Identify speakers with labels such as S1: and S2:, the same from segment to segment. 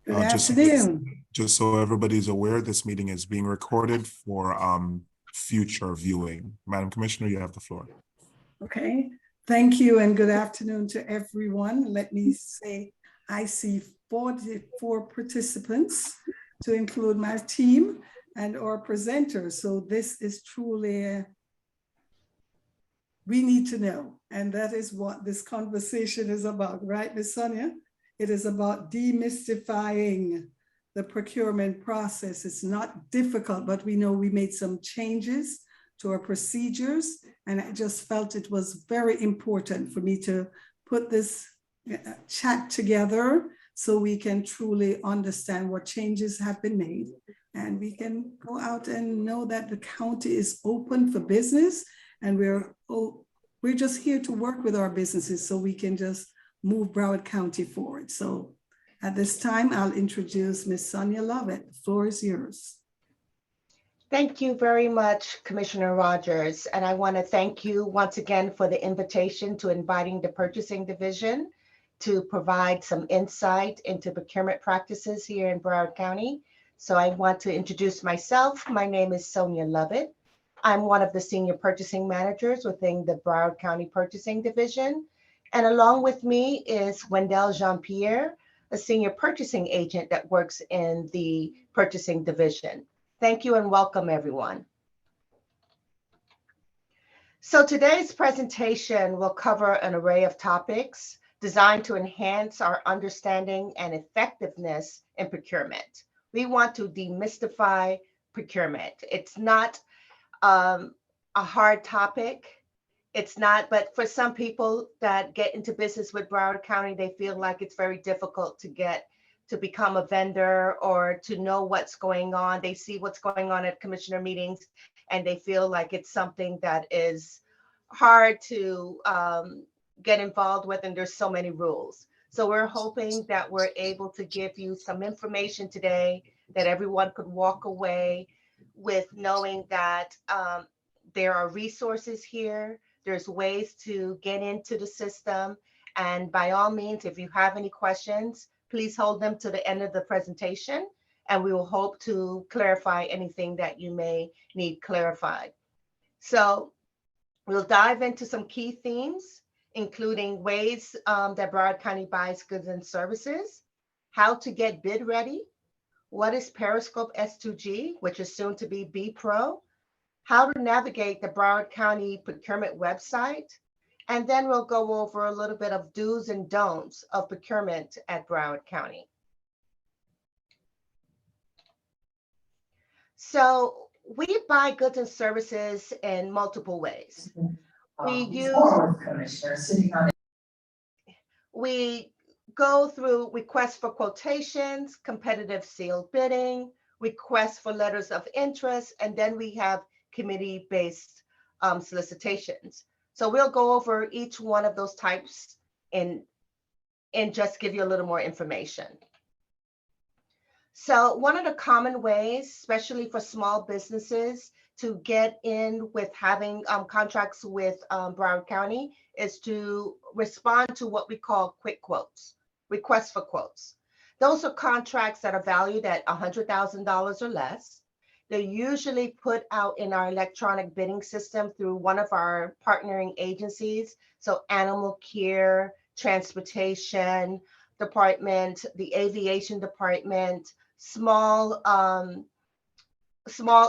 S1: Good
S2: Just
S1: afternoon.
S2: just so everybody's aware, this meeting is being recorded for future viewing. Madam Commissioner, you have the floor.
S1: Okay, thank you and good afternoon to everyone. Let me say I see 44 participants to include my team and our presenters. So this is truly, we need to know. And that is what this conversation is about, right, Ms. Sonia? It is about demystifying the procurement process. It's not difficult, but we know we made some changes to our procedures. And I just felt it was very important for me to put this chat together so we can truly understand what changes have been made. And we can go out and know that the county is open for business, and we're just here to work with our businesses so we can just move Broward County forward. So at this time, I'll introduce Ms. Sonia Lovett. The floor is yours.
S3: Thank you very much, Commissioner Rogers. And I want to thank you once again for the invitation to inviting the Purchasing Division to provide some insight into procurement practices here in Broward County. So I want to introduce myself. My name is Sonia Lovett. I'm one of the Senior Purchasing Managers within the Broward County Purchasing Division. And along with me is Wendell Jean-Pierre, a Senior Purchasing Agent that works in the Purchasing Division. Thank you and welcome, everyone. So today's presentation will cover an array of topics designed to enhance our understanding and effectiveness in procurement. We want to demystify procurement. It's not a hard topic. It's not, but for some people that get into business with Broward County, they feel like it's very difficult to become a vendor or to know what's going on. They see what's going on at commissioner meetings and they feel like it's something that is hard to get involved with, and there's so many rules. So we're hoping that we're able to give you some information today that everyone could walk away with knowing that there are resources here. There's ways to get into the system. And by all means, if you have any questions, please hold them to the end of the presentation, and we will hope to clarify anything that you may need clarified. So we'll dive into some key themes, including ways that Broward County buys goods and services, how to get bid ready, what is Periscope S2G, which is soon to be B Pro, how to navigate the Broward County procurement website, and then we'll go over a little bit of do's and don'ts of procurement at Broward County. So we buy goods and services in multiple ways. We go through requests for quotations, competitive sealed bidding, requests for letters of interest, and then we have committee-based solicitations. So we'll go over each one of those types and just give you a little more information. So one of the common ways, especially for small businesses, to get in with having contracts with Broward County is to respond to what we call quick quotes, requests for quotes. Those are contracts that are valued at $100,000 or less. They're usually put out in our electronic bidding system through one of our partnering agencies. So animal care, transportation department, the aviation department, small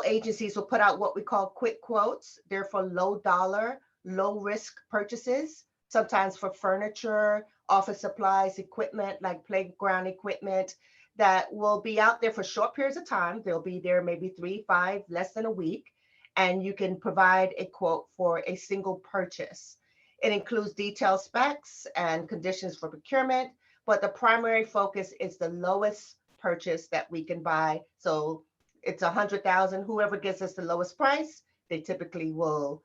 S3: agencies will put out what we call quick quotes. They're for low dollar, low risk purchases, sometimes for furniture, office supplies, equipment like playground equipment, that will be out there for short periods of time. They'll be there maybe 3, 5, less than a week, and you can provide a quote for a single purchase. It includes detailed specs and conditions for procurement, but the primary focus is the lowest purchase that we can buy. So it's $100,000. Whoever gets us the lowest price, they typically will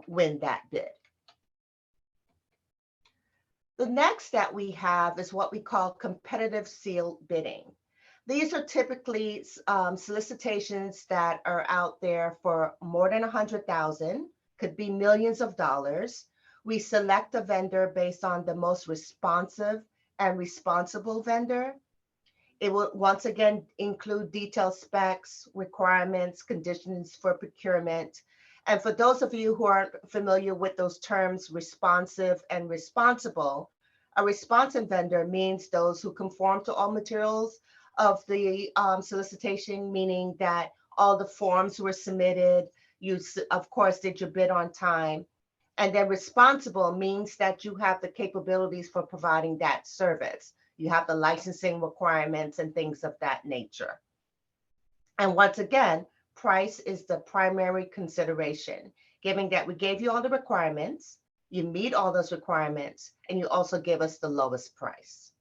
S3: win that bid. The next that we have is what we call competitive sealed bidding. These are typically solicitations that are out there for more than $100,000, could be millions of dollars. We select a vendor based on the most responsive and responsible vendor. It will once again include detailed specs, requirements, conditions for procurement. And for those of you who aren't familiar with those terms, responsive and responsible, a responsive vendor means those who conform to all materials of the solicitation, meaning that all the forms were submitted, you of course did your bid on time. And then responsible means that you have the capabilities for providing that service. You have the licensing requirements and things of that nature. And once again, price is the primary consideration, given that we gave you all the requirements, you meet all those requirements, and you also give us the lowest price.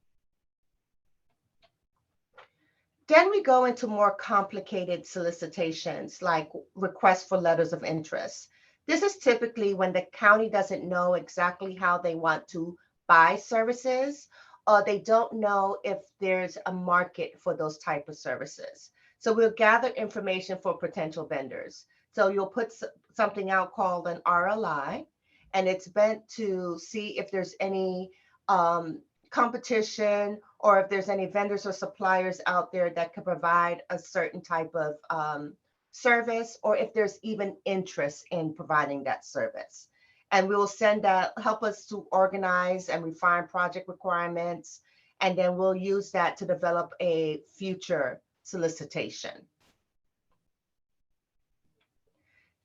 S3: Then we go into more complicated solicitations like requests for letters of interest. This is typically when the county doesn't know exactly how they want to buy services, or they don't know if there's a market for those type of services. So we'll gather information for potential vendors. So you'll put something out called an RLI, and it's meant to see if there's any competition or if there's any vendors or suppliers out there that could provide a certain type of service, or if there's even interest in providing that service. And we will send that, help us to organize and refine project requirements. And then we'll use that to develop a future solicitation.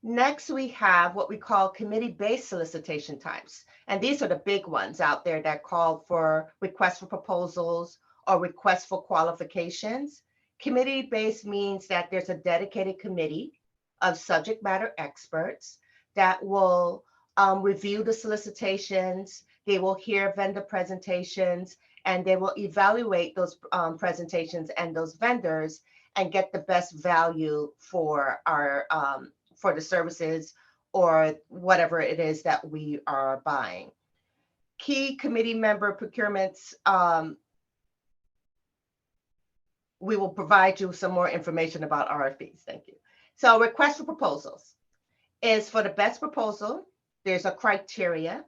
S3: Next, we have what we call committee-based solicitation types. And these are the big ones out there that call for requests for proposals or requests for qualifications. Committee-based means that there's a dedicated committee of subject matter experts that will review the solicitations, they will hear vendor presentations, and they will evaluate those presentations and those vendors and get the best value for our for the services or whatever it is that we are buying. Key committee member procurements, we will provide you some more information about RFPs. Thank you. So request for proposals is for the best proposal. There's a criteria.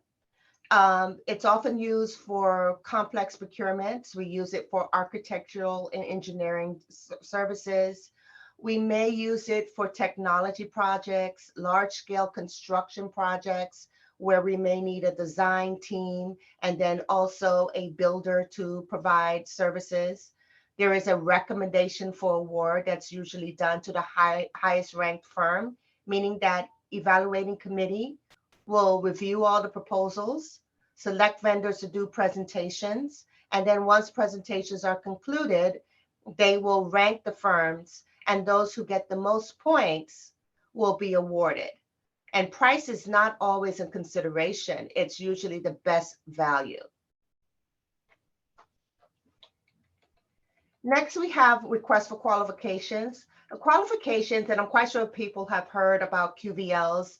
S3: It's often used for complex procurements. We use it for architectural and engineering services. We may use it for technology projects, large-scale construction projects, where we may need a design team and then also a builder to provide services. There is a recommendation for award that's usually done to the highest ranked firm, meaning that evaluating committee will review all the proposals, select vendors to do presentations, and then once presentations are concluded, they will rank the firms, and those who get the most points will be awarded. And price is not always in consideration. It's usually the best value. Next, we have requests for qualifications. Qualifications, and I'm quite sure people have heard about QVLs,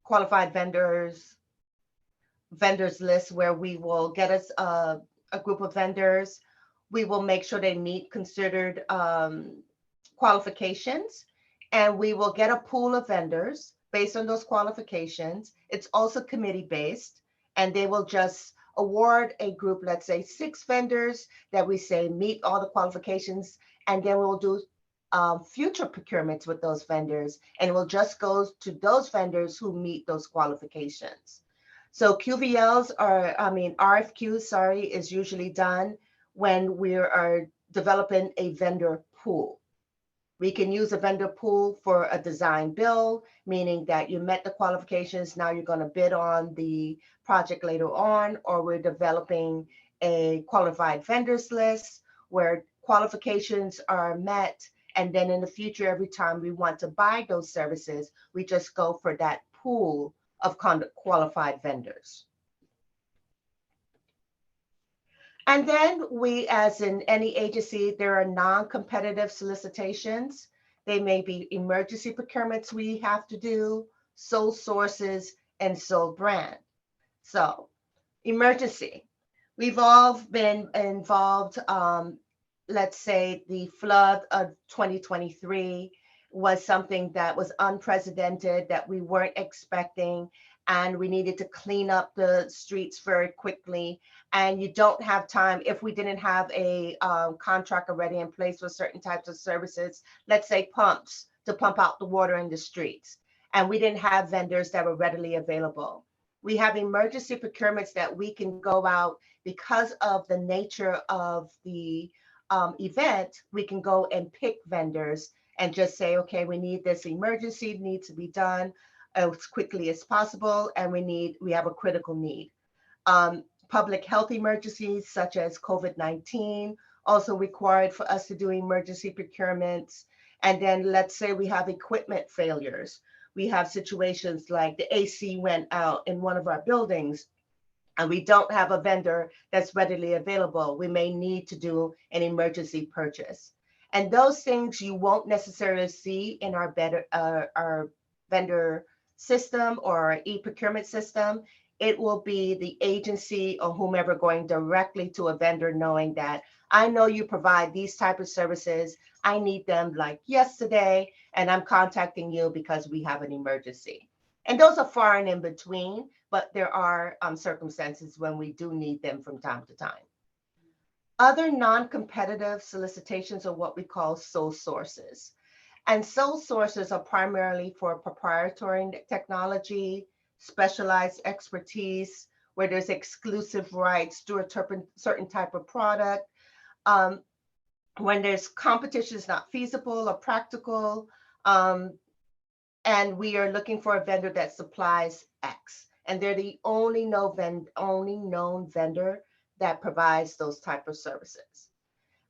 S3: qualified vendors list, where we will get us a group of vendors. We will make sure they meet considered qualifications, and we will get a pool of vendors based on those qualifications. It's also committee based, and they will just award a group, let's say 6 vendors that we say meet all the qualifications, and then we'll do future procurements with those vendors, and it will just go to those vendors who meet those qualifications. So QVLs RFQs, is usually done when we are developing a vendor pool. We can use a vendor pool for a design build, meaning that you met the qualifications, now you're going to bid on the project later on, or we're developing a qualified vendors list where qualifications are met, and then in the future, every time we want to buy those services, we just go for that pool of qualified vendors. And then we, as in any agency, there are non-competitive solicitations. They may be emergency procurements we have to do, sole sources, and sole brand. So emergency, we've all been involved. Let's say the flood of 2023 was something that was unprecedented, that we weren't expecting. and we needed to clean up the streets very quickly. And you don't have time, if we didn't have a contract already in place for certain types of services, let's say pumps to pump out the water in the streets, and we didn't have vendors that were readily available. We have emergency procurements that we can go out because of the nature of the event. We can go and pick vendors and just say, okay, we need this emergency, needs to be done as quickly as possible, and we have a critical need. Public health emergencies such as COVID-19 also required for us to do emergency procurements. And then let's say we have equipment failures. We have situations like the AC went out in one of our buildings and we don't have a vendor that's readily available. We may need to do an emergency purchase. And those things you won't necessarily see in our vendor system or our e-procurement system. It will be the agency or whomever going directly to a vendor knowing that I know you provide these type of services. I need them like yesterday, and I'm contacting you because we have an emergency. And those are far and in between, but there are circumstances when we do need them from time to time. Other non-competitive solicitations are what we call sole sources. And sole sources are primarily for proprietary technology, specialized expertise, where there's exclusive rights to a certain type of product. When there's competition is not feasible or practical, and we are looking for a vendor that supplies X, and they're the only known vendor that provides those type of services.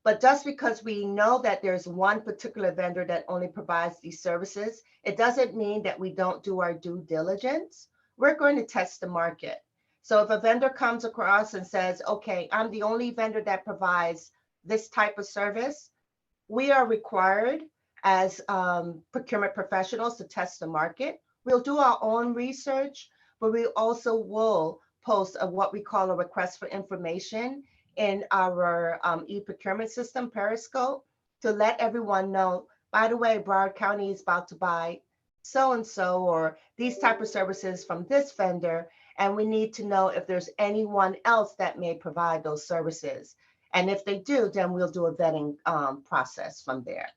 S3: But just because we know that there's one particular vendor that only provides these services, it doesn't mean that we don't do our due diligence. We're going to test the market. So if a vendor comes across and says, okay, I'm the only vendor that provides this type of service, we are required as procurement professionals to test the market. We'll do our own research, but we also will post what we call a request for information in our e-procurement system, Periscope, to let everyone know, by the way, Broward County is about to buy so-and-so or these type of services from this vendor, and we need to know if there's anyone else that may provide those services. And if they do, then we'll do a vetting process from there.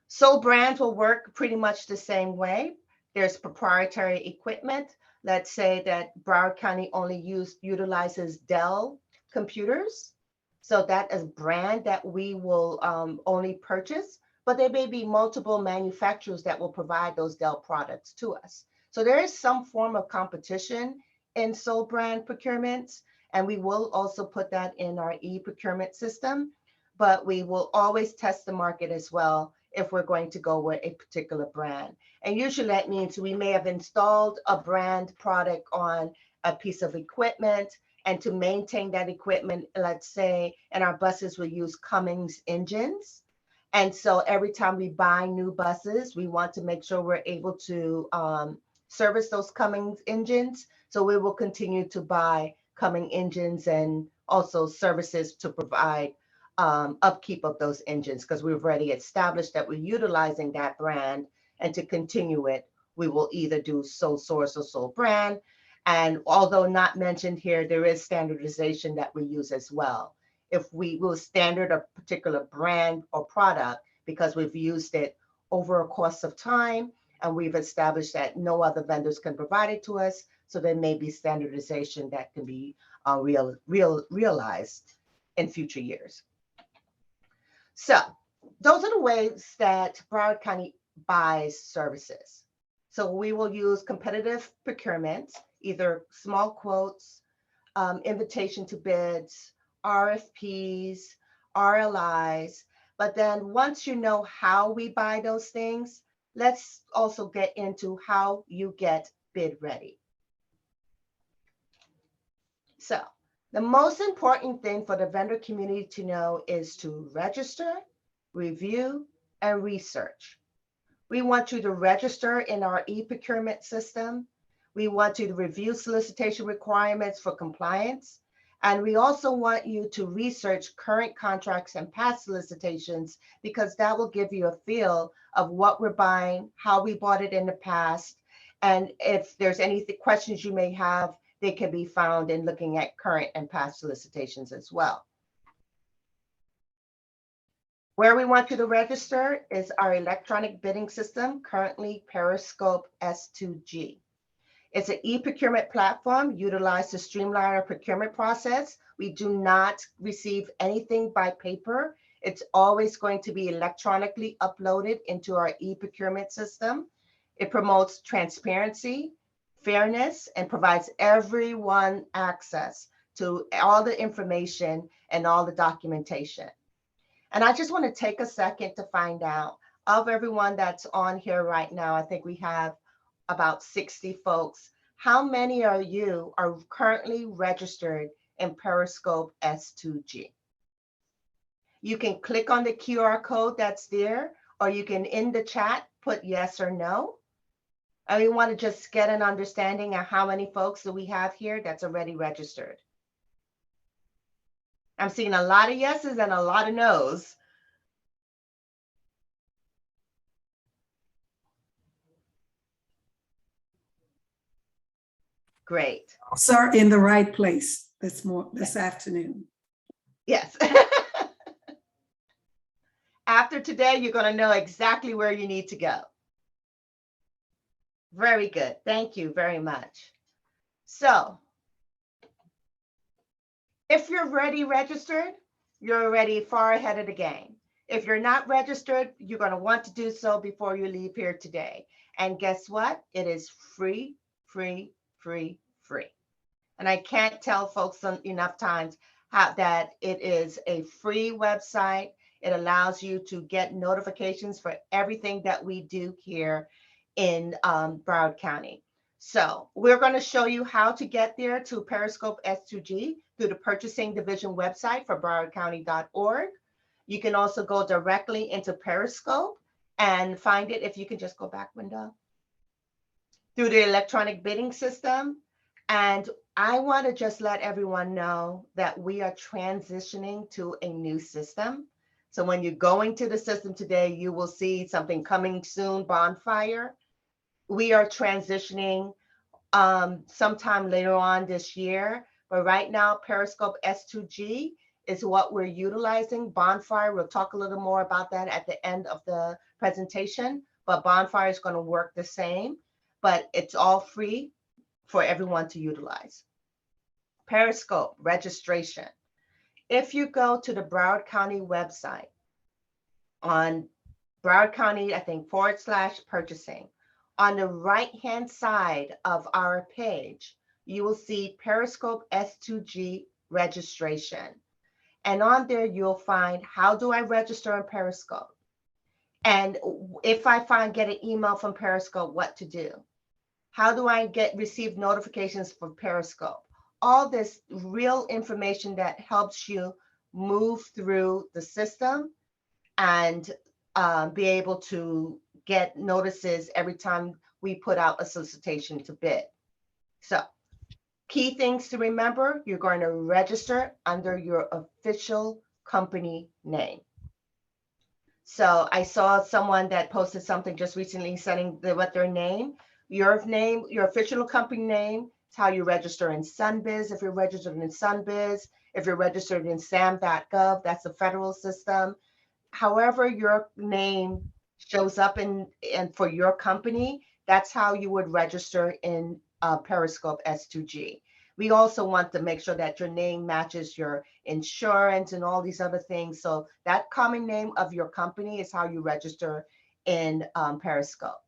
S3: Sole brands will work pretty much the same way. There's proprietary equipment. Let's say that Broward County only utilizes Dell computers. So that is a brand that we will only purchase, but there may be multiple manufacturers that will provide those Dell products to us. So there is some form of competition in sole brand procurements, and we will also put that in our e-procurement system, but we will always test the market as well if we're going to go with a particular brand. And usually that means we may have installed a brand product on a piece of equipment, and to maintain that equipment, let's say, and our buses will use Cummins engines. And so every time we buy new buses, we want to make sure we're able to service those Cummins engines. So we will continue to buy Cummins engines and also services to provide upkeep of those engines, because we've already established that we're utilizing that brand. And to continue it, we will either do sole source or sole brand. And although not mentioned here, there is standardization that we use as well. If we will standard a particular brand or product because we've used it over a course of time and we've established that no other vendors can provide it to us, so there may be standardization that can be realized in future years. So those are the ways that Broward County buys services. So we will use competitive procurement, either small quotes, invitation to bids, RFPs, RLIs. But then once you know how we buy those things, let's also get into how you get bid ready. So the most important thing for the vendor community to know is to register, review, and research. We want you to register in our e-procurement system. We want you to review solicitation requirements for compliance. And we also want you to research current contracts and past solicitations, because that will give you a feel of what we're buying, how we bought it in the past, And if there's any questions you may have, they can be found in looking at current and past solicitations as well. Where we want you to register is our electronic bidding system, currently Periscope S2G. It's an e-procurement platform utilized to streamline our procurement process. We do not receive anything by paper. It's always going to be electronically uploaded into our e-procurement system. It promotes transparency, fairness, and provides everyone access to all the information and all the documentation. And I just want to take a second to find out, of everyone that's on here right now, I think we have about 60 folks. How many of you are currently registered in Periscope S2G? You can click on the QR code that's there, or you can in the chat put yes or no. And we want to just get an understanding of how many folks that we have here that's already registered. I'm seeing a lot of yeses and a lot of nos. Great.
S1: Sir, in the right place this afternoon.
S3: Yes. After today, you're going to know exactly where you need to go. Very good. Thank you very much. So if you're already registered, you're already far ahead of the game. If you're not registered, you're going to want to do so before you leave here today. And guess what? It is free, free, free, free. And I can't tell folks enough times how that it is a free website. It allows you to get notifications for everything that we do here in Broward County. So we're going to show you how to get there to Periscope S2G through the Purchasing Division website for browardcounty.org. You can also go directly into Periscope and find it. If you can just go back window, through the electronic bidding system. And I want to just let everyone know that we are transitioning to a new system. So when you're going to the system today, you will see something coming soon, Bonfire. We are transitioning sometime later on this year. But right now, Periscope S2G is what we're utilizing. Bonfire, we'll talk a little more about that at the end of the presentation. But Bonfire is going to work the same, but it's all free for everyone to utilize. Periscope registration. If you go to the Broward County website on Broward County, I think /purchasing, on the right-hand side of our page, you will see Periscope S2G registration. And on there, you'll find, how do I register in Periscope? And if I get an email from Periscope, what to do? How do I receive notifications for Periscope? All this real information that helps you move through the system and be able to get notices every time we put out a solicitation to bid. So key things to remember, you're going to register under your official company name. So I saw someone that posted something just recently saying what their name, your official company name, is how you register in SunBiz. If you're registered in SunBiz, if you're registered in SAM.gov, that's the federal system. However your name shows up in for your company, that's how you would register in Periscope S2G. We also want to make sure that your name matches your insurance and all these other things. So that common name of your company is how you register in Periscope.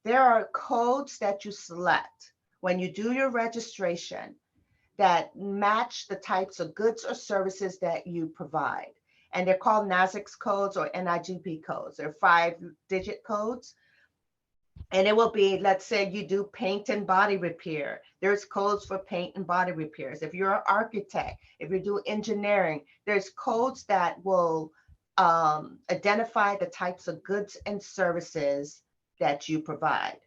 S3: There are codes that you select when you do your registration that match the types of goods or services that you provide. And they're called NAICS codes or NIGP codes. They're 5-digit codes. And it will be, let's say you do paint and body repair. There's codes for paint and body repairs. If you're an architect, if you do engineering, there's codes that will identify the types of goods and services that you provide.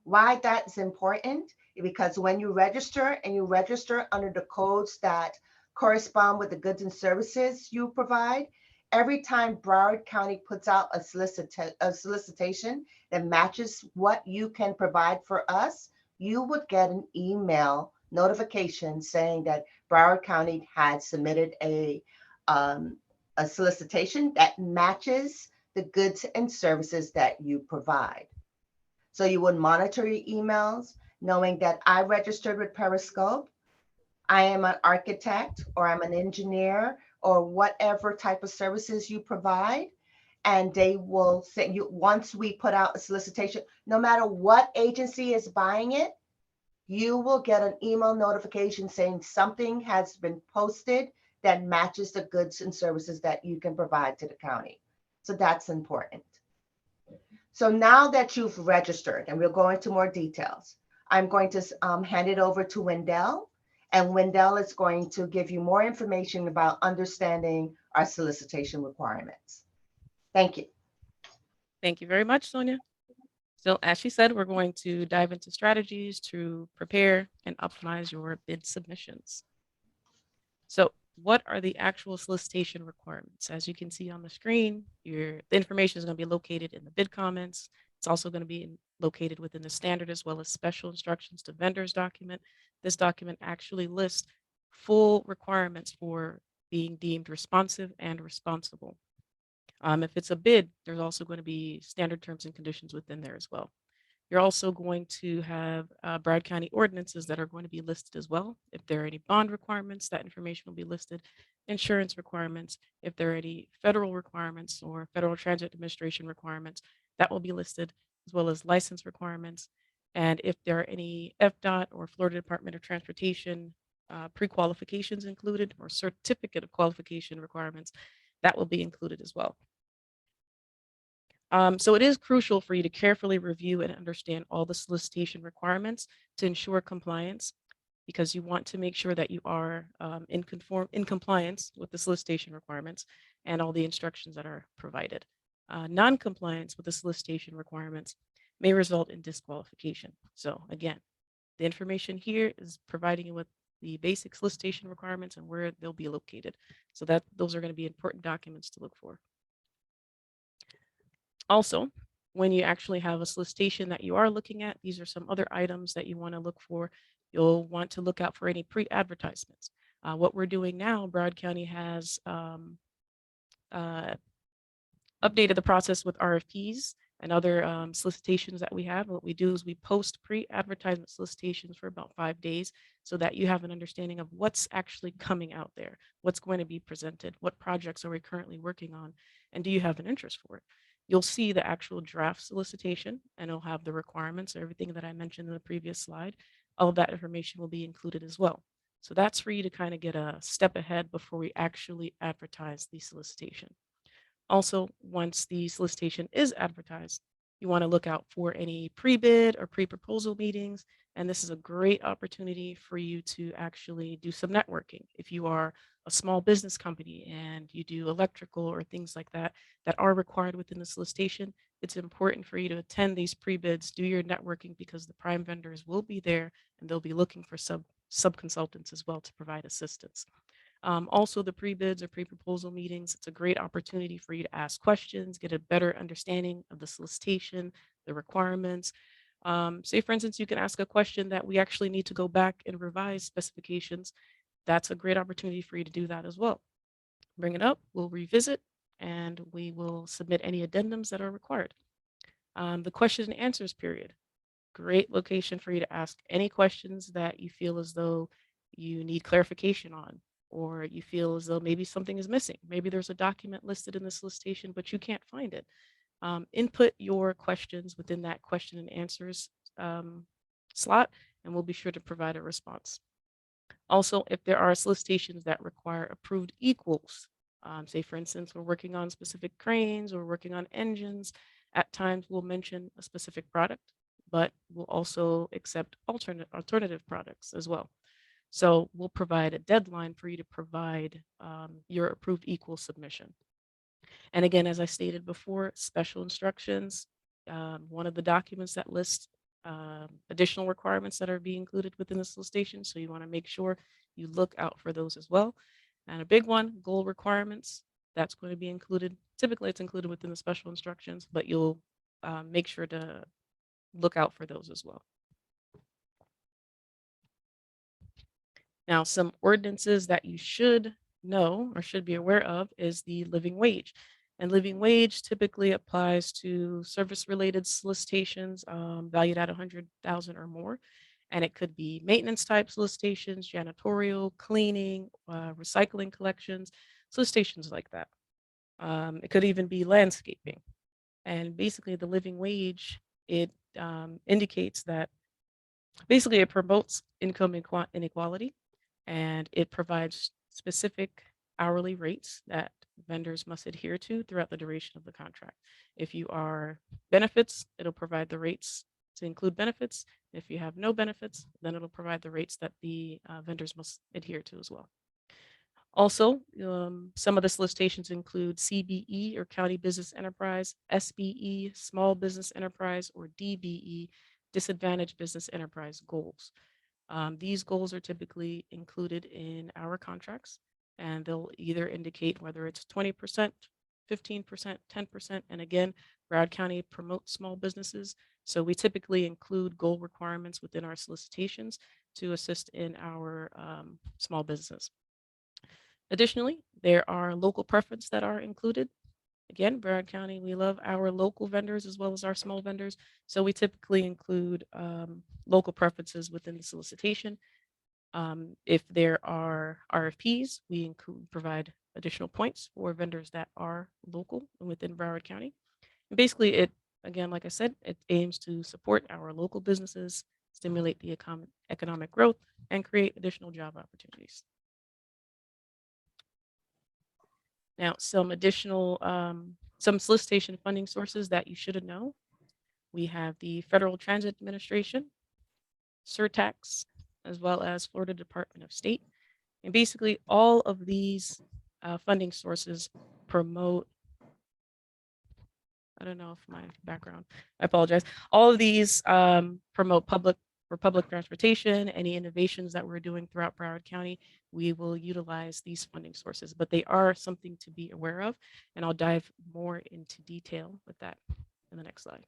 S3: Why that's important? Because when you register and you register under the codes that correspond with the goods and services you provide, every time Broward County puts out a solicitation that matches what you can provide for us, you would get an email notification saying that Broward County had submitted a solicitation that matches the goods and services that you provide. So you would monitor your emails, knowing that I registered with Periscope. I am an architect, or I'm an engineer, or whatever type of services you provide. And they will send you, once we put out a solicitation, no matter what agency is buying it, you will get an email notification saying something has been posted that matches the goods and services that you can provide to the county. So that's important. So now that you've registered, and we'll go into more details, I'm going to hand it over to Wendell, and Wendell is going to give you more information about understanding our solicitation requirements. Thank you.
S4: Thank you very much, Sonia. So as she said, we're going to dive into strategies to prepare and optimize your bid submissions. So what are the actual solicitation requirements? As you can see on the screen, the information is going to be located in the bid comments. It's also going to be located within the standard as well as special instructions to vendors document. This document actually lists full requirements for being deemed responsive and responsible. If it's a bid, there's also going to be standard terms and conditions within there as well. You're also going to have Broward County ordinances that are going to be listed as well. If there are any bond requirements, that information will be listed. Insurance requirements, if there are any federal requirements or Federal Transit Administration requirements, that will be listed, as well as license requirements. And if there are any FDOT or Florida Department of Transportation pre-qualifications included or certificate of qualification requirements, that will be included as well. So it is crucial for you to carefully review and understand all the solicitation requirements to ensure compliance, because you want to make sure that you are in compliance with the solicitation requirements and all the instructions that are provided. Non-compliance with the solicitation requirements may result in disqualification. So again, the information here is providing you with the basic solicitation requirements and where they'll be located. So that those are going to be important documents to look for. Also, when you actually have a solicitation that you are looking at, these are some other items that you want to look for. You'll want to look out for any pre-advertisements. What we're doing now, Broward County has updated the process with RFPs and other solicitations that we have. What we do is we post pre-advertisement solicitations for about 5 days so that you have an understanding of what's actually coming out there, what's going to be presented, what projects are we currently working on, and do you have an interest for it? You'll see the actual draft solicitation, and it'll have the requirements, everything that I mentioned in the previous slide. All of that information will be included as well. So that's for you to kind of get a step ahead before we actually advertise the solicitation. Also, once the solicitation is advertised, you want to look out for any pre-bid or pre-proposal meetings. And this is a great opportunity for you to actually do some networking. If you are a small business company and you do electrical or things like that that are required within the solicitation, it's important for you to attend these pre-bids, do your networking, because the prime vendors will be there and they'll be looking for sub-consultants as well to provide assistance. Also, the pre-bids or pre-proposal meetings, it's a great opportunity for you to ask questions, get a better understanding of the solicitation, the requirements. Say, for instance, you can ask a question that we actually need to go back and revise specifications. That's a great opportunity for you to do that as well. Bring it up, we'll revisit, and we will submit any addendums that are required. The question and answers period, great location for you to ask any questions that you feel as though you need clarification on, or you feel as though maybe something is missing. Maybe there's a document listed in the solicitation, but you can't find it. Input your questions within that question and answers slot, and we'll be sure to provide a response. Also, if there are solicitations that require approved equals, say, for instance, we're working on specific cranes or working on engines, at times we'll mention a specific product, but we'll also accept alternative products as well. So we'll provide a deadline for you to provide your approved equal submission. And again, as I stated before, special instructions, one of the documents that lists additional requirements that are being included within the solicitation. So you want to make sure you look out for those as well. And a big one, goal requirements. That's going to be included. Typically, it's included within the special instructions, but you'll make sure to look out for those as well. Now, some ordinances that you should know or should be aware of is the living wage. And living wage typically applies to service-related solicitations valued at 100,000 or more. And it could be maintenance type solicitations, janitorial, cleaning, recycling collections, solicitations like that. It could even be landscaping. And basically the living wage, it indicates that basically it promotes income inequality, and it provides specific hourly rates that vendors must adhere to throughout the duration of the contract. If you are benefits, it'll provide the rates to include benefits. If you have no benefits, then it'll provide the rates that the vendors must adhere to as well. Also, some of the solicitations include CBE or County Business Enterprise, SBE, Small Business Enterprise, or DBE, Disadvantaged Business Enterprise goals. These goals are typically included in our contracts, and they'll either indicate whether it's 20%, 15%, 10%. And again, Broward County promotes small businesses, so we typically include goal requirements within our solicitations to assist in our small businesses. Additionally, there are local preferences that are included. Again, Broward County, we love our local vendors as well as our small vendors. So we typically include local preferences within the solicitation. If there are RFPs, we provide additional points for vendors that are local within Broward County. And basically, it, again, like I said, it aims to support our local businesses, stimulate the economic growth, and create additional job opportunities. Now, some additional, some solicitation funding sources that you should know. We have the Federal Transit Administration, surtax, as well as Florida Department of State. And basically all of these funding sources promote, I don't know if my background, I apologize. All of these promote public transportation, any innovations that we're doing throughout Broward County, we will utilize these funding sources, but they are something to be aware of. And I'll dive more into detail with that in the next slide.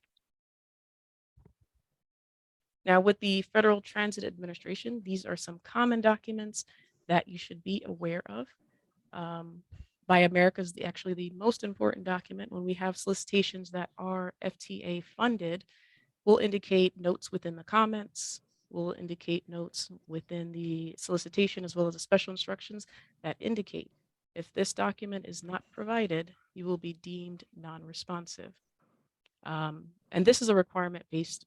S4: Now, with the Federal Transit Administration, these are some common documents that you should be aware of. Buy America is actually the most important document. When we have solicitations that are FTA funded, we'll indicate notes within the comments, we'll indicate notes within the solicitation, as well as the special instructions that indicate if this document is not provided, you will be deemed non-responsive. And this is a requirement based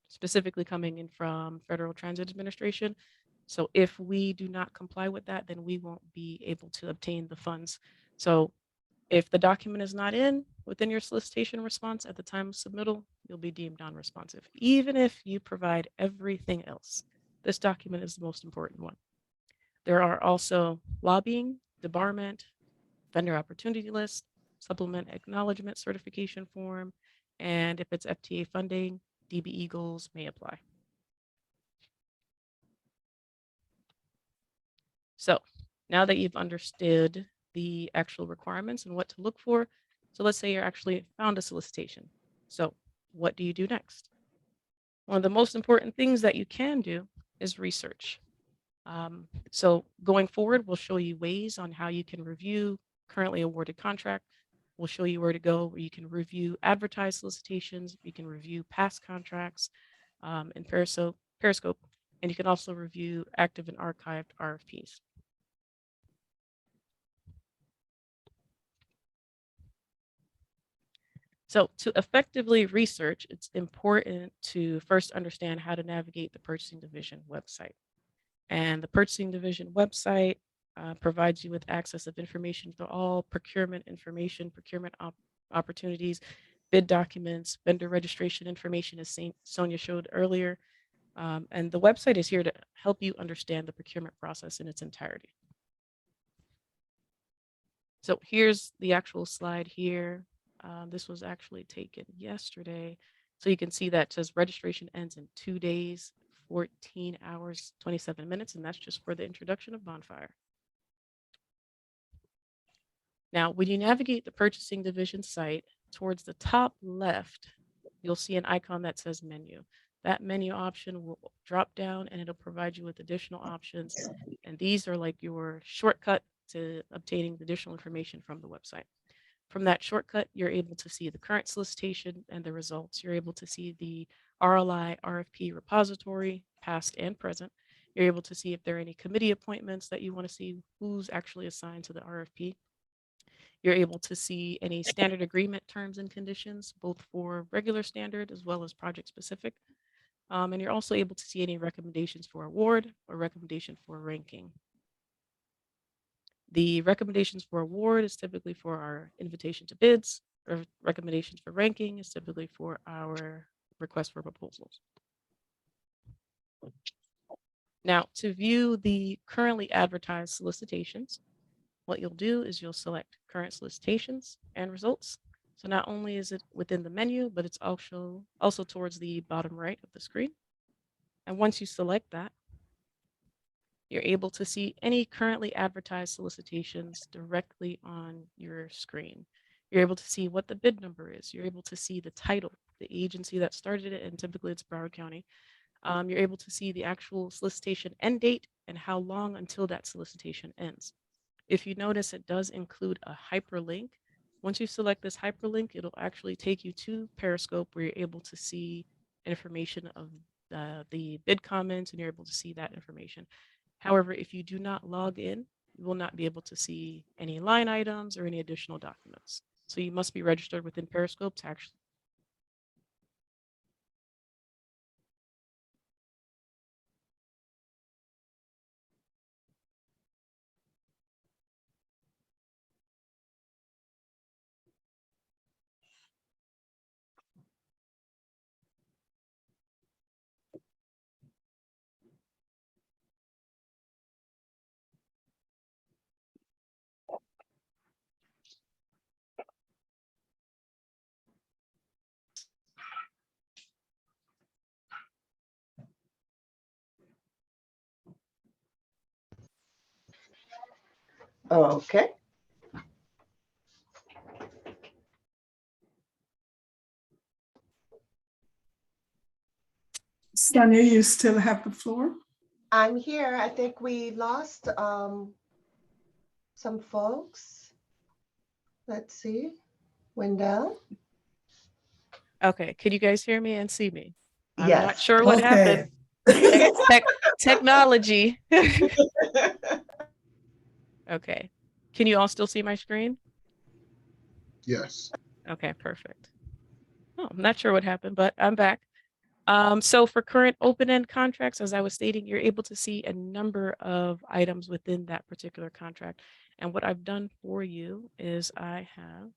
S4: specifically coming in from Federal Transit Administration. So if we do not comply with that, then we won't be able to obtain the funds. So if the document is not in within your solicitation response at the time of submittal, you'll be deemed non-responsive, even if you provide everything else. This document is the most important one. There are also lobbying, debarment, vendor opportunity list, supplement acknowledgement certification form, and if it's FTA funding, DBE goals may apply. So now that you've understood the actual requirements and what to look for, so let's say you're actually found a solicitation. So what do you do next? One of the most important things that you can do is research. So going forward, we'll show you ways on how you can review currently awarded contract. We'll show you where to go, where you can review advertised solicitations, you can review past contracts in Periscope, and you can also review active and archived RFPs. So to effectively research, it's important to first understand how to navigate the Purchasing Division website. And the Purchasing Division website provides you with access of information to all procurement information, procurement opportunities, bid documents, vendor registration information, as Sonia showed earlier. And the website is here to help you understand the procurement process in its entirety. So here's the actual slide here. This was actually taken yesterday. So you can see that it says registration ends in 2 days, 14 hours, 27 minutes, and that's just for the introduction of Bonfire. Now, when you navigate the purchasing division site towards the top left, you'll see an icon that says menu. That menu option will drop down and it'll provide you with additional options. And these are like your shortcut to obtaining additional information from the website. From that shortcut, you're able to see the current solicitation and the results. You're able to see the RLI RFP repository, past and present. You're able to see if there are any committee appointments that you want to see, who's actually assigned to the RFP. You're able to see any standard agreement terms and conditions, both for regular standard as well as project specific. And you're also able to see any recommendations for award or recommendation for ranking. The recommendations for award is typically for our invitation to bids, or recommendations for ranking is typically for our request for proposals. Now, to view the currently advertised solicitations, what you'll do is you'll select current solicitations and results. So not only is it within the menu, but it's also towards the bottom right of the screen. And once you select that, you're able to see any currently advertised solicitations directly on your screen. You're able to see what the bid number is. You're able to see the title, the agency that started it, and typically it's Broward County. You're able to see the actual solicitation end date and how long until that solicitation ends. If you notice, it does include a hyperlink. Once you select this hyperlink, it'll actually take you to Periscope where you're able to see information of the bid comments, and you're able to see that information. However, if you do not log in, you will not be able to see any line items or any additional documents. So you must be registered within Periscope to actually.
S3: Okay.
S1: Sonia, you still have the floor?
S3: I'm here. I think we lost some folks. Let's see. Wendell?
S4: Okay, can you guys hear me and see me? I'm
S3: Yes.
S4: not sure what happened. Technology. Okay. Can you all still see my screen?
S2: Yes.
S4: Okay, perfect. Oh, I'm not sure what happened, but I'm back. So for current open-end contracts, as I was stating, you're able to see a number of items within that particular contract. And what I've done for you is I have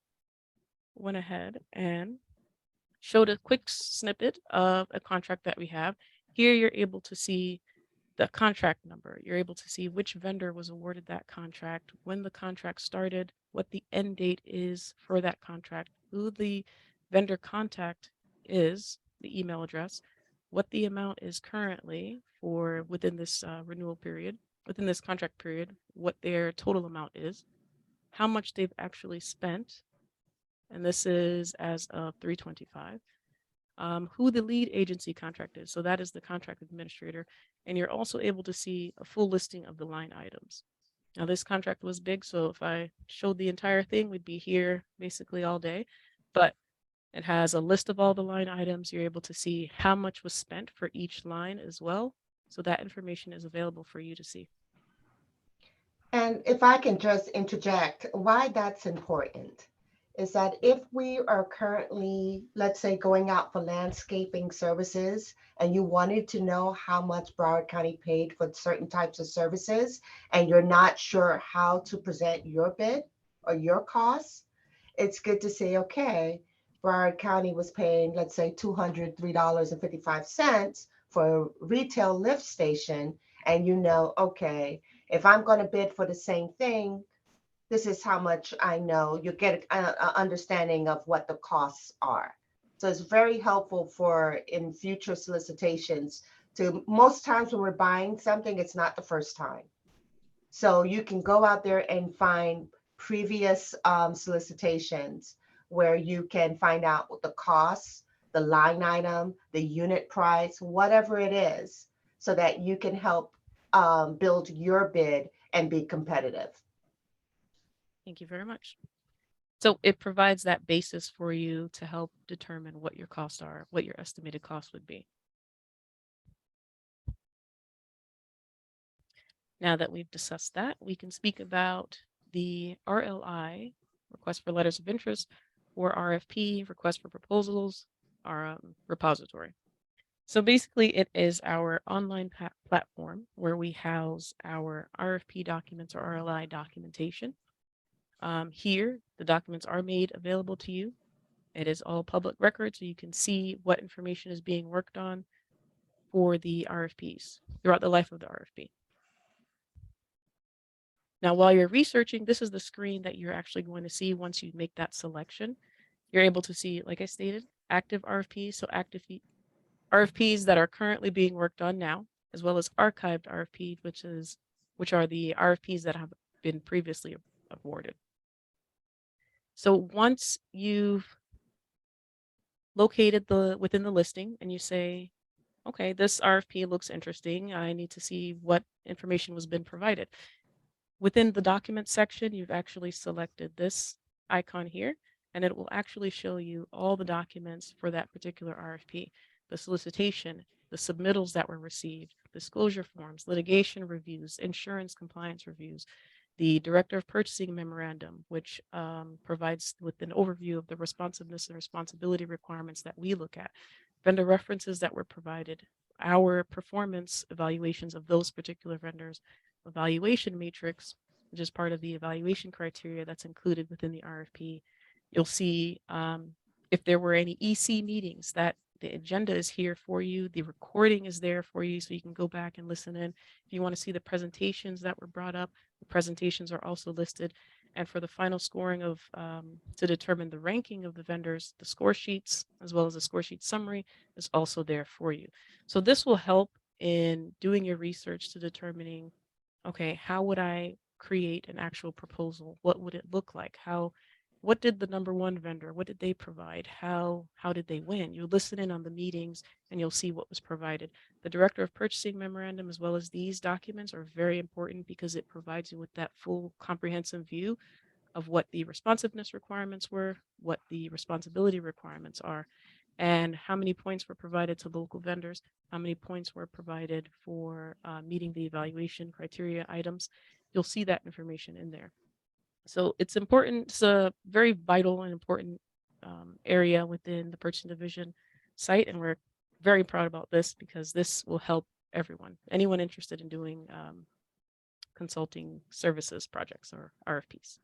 S4: went ahead and showed a quick snippet of a contract that we have. Here you're able to see the contract number. You're able to see which vendor was awarded that contract, when the contract started, what the end date is for that contract, who the vendor contact is, the email address, what the amount is currently for within this renewal period, within this contract period, what their total amount is, how much they've actually spent, and this is as of 3/25. Who the lead agency contract is. So that is the contract administrator. And you're also able to see a full listing of the line items. Now this contract was big, so if I showed the entire thing, we'd be here basically all day, but it has a list of all the line items. You're able to see how much was spent for each line as well. So that information is available for you to see.
S3: And if I can just interject, why that's important is that if we are currently, let's say, going out for landscaping services and you wanted to know how much Broward County paid for certain types of services and you're not sure how to present your bid or your costs, it's good to say, okay, Broward County was paying, let's say, $203.55 for a retail lift station. And you know, okay, if I'm going to bid for the same thing, this is how much I know. You get an understanding of what the costs are. So it's very helpful for in future solicitations to most times when we're buying something, it's not the first time. So you can go out there and find previous solicitations where you can find out the costs, the line item, the unit price, whatever it is, so that you can help build your bid and be competitive.
S4: Thank you very much. So it provides that basis for you to help determine what your costs are, what your estimated cost would be. Now that we've discussed that, we can speak about the RLI, request for letters of interest, or RFP, request for proposals, our repository. So basically it is our online platform where we house our RFP documents or RLI documentation. Here, the documents are made available to you. It is all public record, so you can see what information is being worked on for the RFPs throughout the life of the RFP. Now, while you're researching, this is the screen that you're actually going to see once you make that selection. You're able to see, like I stated, active RFPs, so active RFPs that are currently being worked on now, as well as archived RFPs, which are the RFPs that have been previously awarded. So once you've located within the listing and you say, okay, this RFP looks interesting, I need to see what information was been provided. Within the document section, you've actually selected this icon here, and it will actually show you all the documents for that particular RFP, the solicitation, the submittals that were received, disclosure forms, litigation reviews, insurance compliance reviews, the Director of Purchasing Memorandum, which provides with an overview of the responsiveness and responsibility requirements that we look at, vendor references that were provided, our performance evaluations of those particular vendors, evaluation matrix, which is part of the evaluation criteria that's included within the RFP. You'll see if there were any EC meetings, that the agenda is here for you. The recording is there for you, so you can go back and listen in. If you want to see the presentations that were brought up, the presentations are also listed. And for the final scoring of, to determine the ranking of the vendors, the score sheets, as well as the score sheet summary is also there for you. So this will help in doing your research to determining, okay, how would I create an actual proposal? What would it look like? What did the number one vendor, what did they provide? How did they win? You listen in on the meetings and you'll see what was provided. The Director of Purchasing Memorandum, as well as these documents, are very important because it provides you with that full comprehensive view of what the responsiveness requirements were, what the responsibility requirements are, and how many points were provided to local vendors, how many points were provided for meeting the evaluation criteria items. You'll see that information in there. So it's important. It's a very vital and important area within the purchasing division site, and we're very proud about this because this will help everyone, anyone interested in doing consulting services projects or RFPs.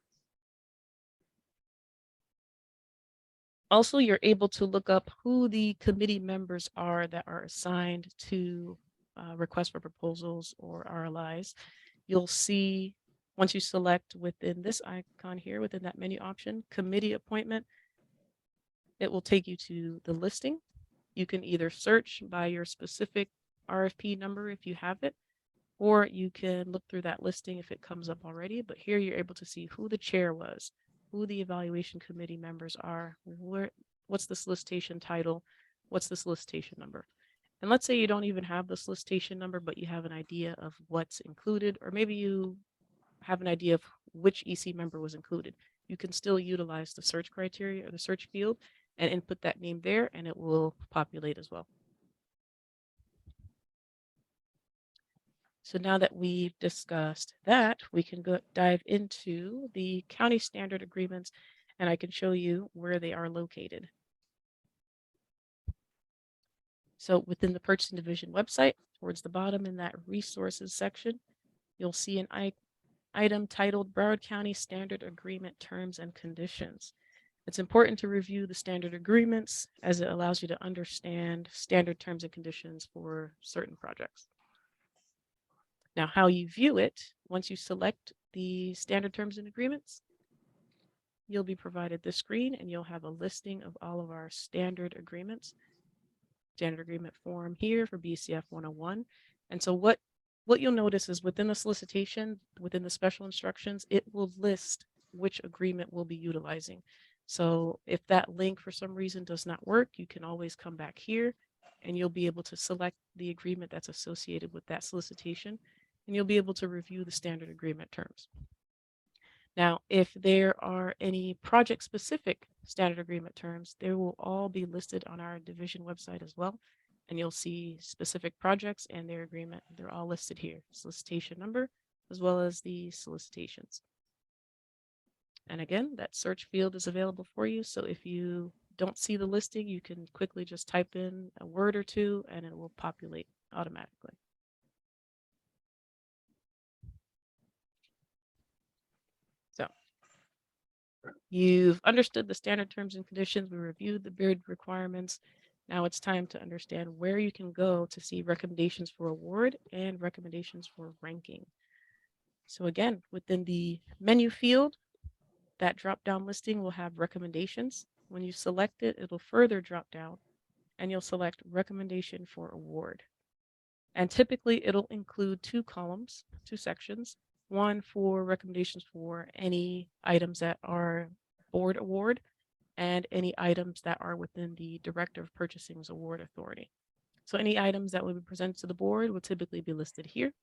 S4: Also, you're able to look up who the committee members are that are assigned to requests for proposals or RLIs. You'll see, once you select within this icon here, within that menu option, committee appointment, it will take you to the listing. You can either search by your specific RFP number if you have it, or you can look through that listing if it comes up already. But here you're able to see who the chair was, who the evaluation committee members are, what's the solicitation title, what's the solicitation number. And let's say you don't even have the solicitation number, but you have an idea of what's included, or maybe you have an idea of which EC member was included. You can still utilize the search criteria or the search field and input that name there, and it will populate as well. So now that we've discussed that, we can dive into the county standard agreements, and I can show you where they are located. So within the Purchasing Division website, towards the bottom in that resources section, you'll see an item titled Broward County Standard Agreement Terms and Conditions. It's important to review the standard agreements as it allows you to understand standard terms and conditions for certain projects. Now, how you view it, once you select the standard terms and agreements, you'll be provided this screen and you'll have a listing of all of our standard agreements. Standard agreement form here for BCF 101. And so what you'll notice is within the solicitation, within the special instructions, it will list which agreement we'll be utilizing. So if that link for some reason does not work, you can always come back here and you'll be able to select the agreement that's associated with that solicitation, and you'll be able to review the standard agreement terms. Now, if there are any project-specific standard agreement terms, they will all be listed on our division website as well, and you'll see specific projects and their agreement. They're all listed here, solicitation number, as well as the solicitations. And again, that search field is available for you. So if you don't see the listing, you can quickly just type in a word or two and it will populate automatically. So you've understood the standard terms and conditions. We reviewed the bid requirements. Now it's time to understand where you can go to see recommendations for award and recommendations for ranking. So again, within the menu field, that drop-down listing will have recommendations. When you select it, it'll further drop down and you'll select recommendation for award. And typically it'll include two columns, two sections, one for recommendations for any items that are board award and any items that are within the Director of Purchasing's award authority. So any items that will be presented to the board will typically be listed here.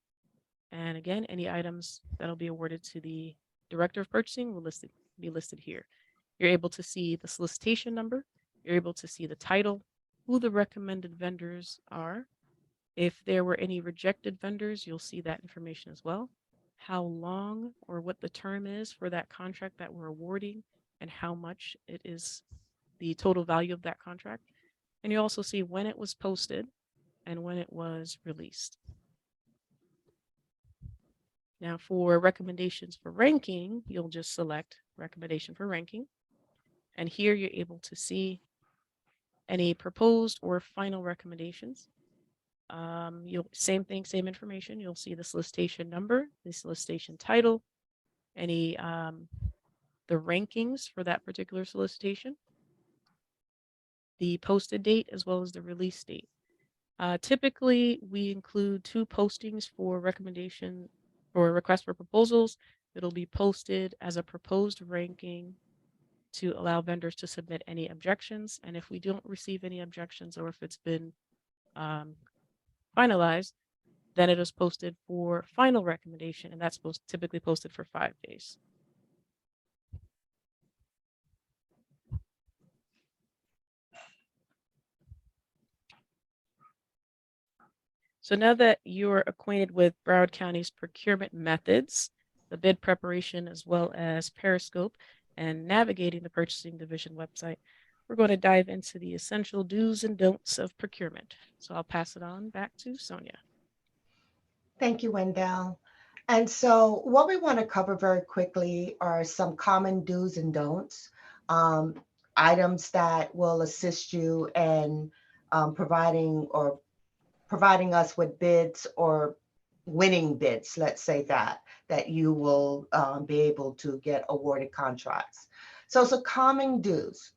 S4: And again, any items that'll be awarded to the Director of Purchasing will be listed here. You're able to see the solicitation number. You're able to see the title, who the recommended vendors are. If there were any rejected vendors, you'll see that information as well. How long or what the term is for that contract that we're awarding and how much it is, the total value of that contract. And you also see when it was posted and when it was released. Now for recommendations for ranking, you'll just select recommendation for ranking. And here you're able to see any proposed or final recommendations. Same thing, same information. You'll see the solicitation number, the solicitation title, any the rankings for that particular solicitation, the posted date, as well as the release date. Typically, we include two postings for recommendation or request for proposals. It'll be posted as a proposed ranking to allow vendors to submit any objections. And if we don't receive any objections or if it's been finalized, then it is posted for final recommendation, and that's typically posted for 5 days. So now that you're acquainted with Broward County's procurement methods, the bid preparation, as well as Periscope and navigating the purchasing division website, we're going to dive into the essential do's and don'ts of procurement. So I'll pass it on back to Sonia.
S3: Thank you, Wendell. And so what we want to cover very quickly are some common do's and don'ts, items that will assist you in providing us with bids or winning bids, let's say that you will be able to get awarded contracts. So common do's.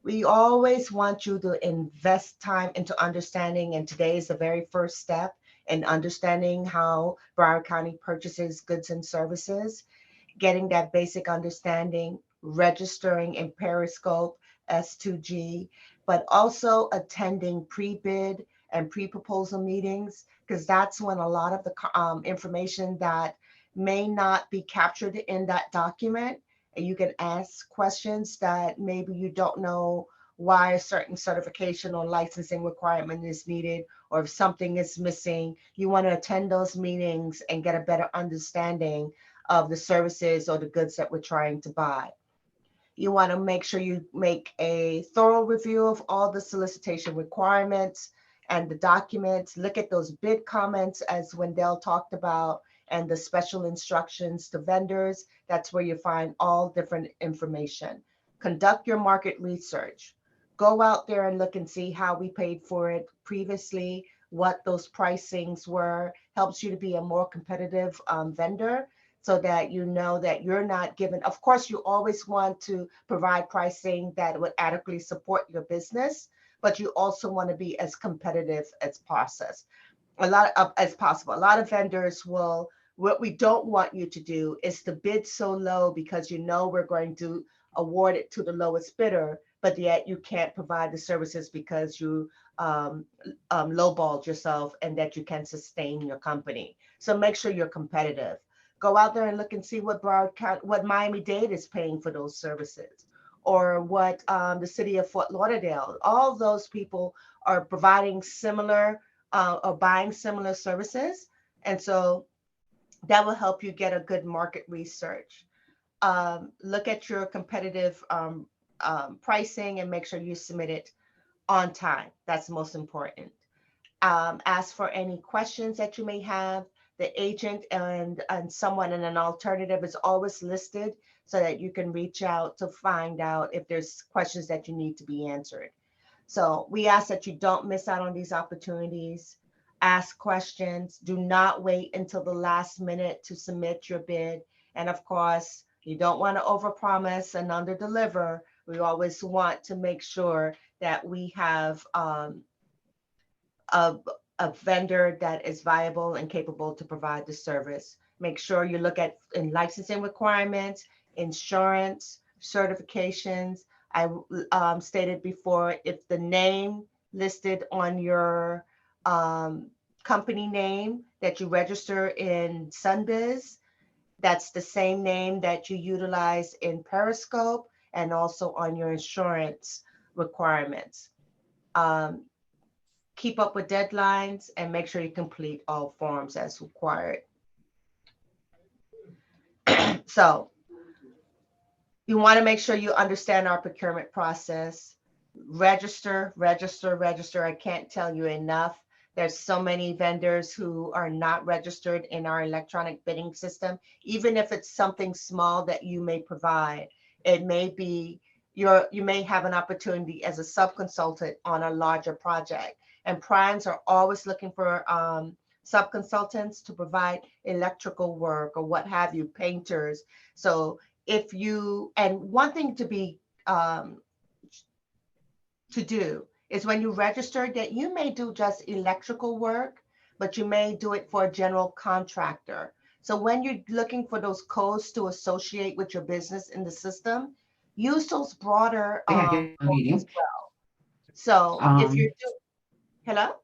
S3: We always want you to invest time into understanding, and today is the very first step in understanding how Broward County purchases goods and services, getting that basic understanding, registering in Periscope, S2G, but also attending pre-bid and pre-proposal meetings, because that's when a lot of the information that may not be captured in that document, and you can ask questions that maybe you don't know why a certain certification or licensing requirement is needed, or if something is missing. You want to attend those meetings and get a better understanding of the services or the goods that we're trying to buy. You want to make sure you make a thorough review of all the solicitation requirements and the documents. Look at those bid comments, as Wendell talked about, and the special instructions to vendors. That's where you find all different information. Conduct your market research. Go out there and look and see how we paid for it previously, what those pricings were. Helps you to be a more competitive vendor, so that you know that you're not given, of course, you always want to provide pricing that would adequately support your business, but you also want to be as competitive as possible. A lot of vendors will What we don't want you to do is to bid so low because you know we're going to award it to the lowest bidder, but yet you can't provide the services because you lowballed yourself and that you can sustain your company. So make sure you're competitive. Go out there and look and see what what Miami-Dade is paying for those services, or what the city of Fort Lauderdale. All those people are providing similar or buying similar services, and so that will help you get a good market research. Look at your competitive pricing and make sure you submit it on time. That's most important. Ask for any questions that you may have. The agent and someone in an alternative is always listed so that you can reach out to find out if there's questions that you need to be answered. So we ask that you don't miss out on these opportunities. Ask questions. Do not wait until the last minute to submit your bid. And of course, you don't want to overpromise and underdeliver. We always want to make sure that we have a vendor that is viable and capable to provide the service. Make sure you look at licensing requirements, insurance, certifications. I stated before, if the name listed on your company name that you register in Sunbiz, that's the same name that you utilize in Periscope and also on your insurance requirements. Keep up with deadlines and make sure you complete all forms as required. So you want to make sure you understand our procurement process. Register, register, register. I can't tell you enough. There's so many vendors who are not registered in our electronic bidding system. Even if it's something small that you may provide, it may be you may have an opportunity as a sub-consultant on a larger project. And primes are always looking for sub-consultants to provide electrical work or what have you, painters. So if you, and one thing to be, to do is when you register that you may do just electrical work, but you may do it for a general contractor. So when you're looking for those codes to associate with your business in the system, use those broader codes as well. So if you're doing, hello?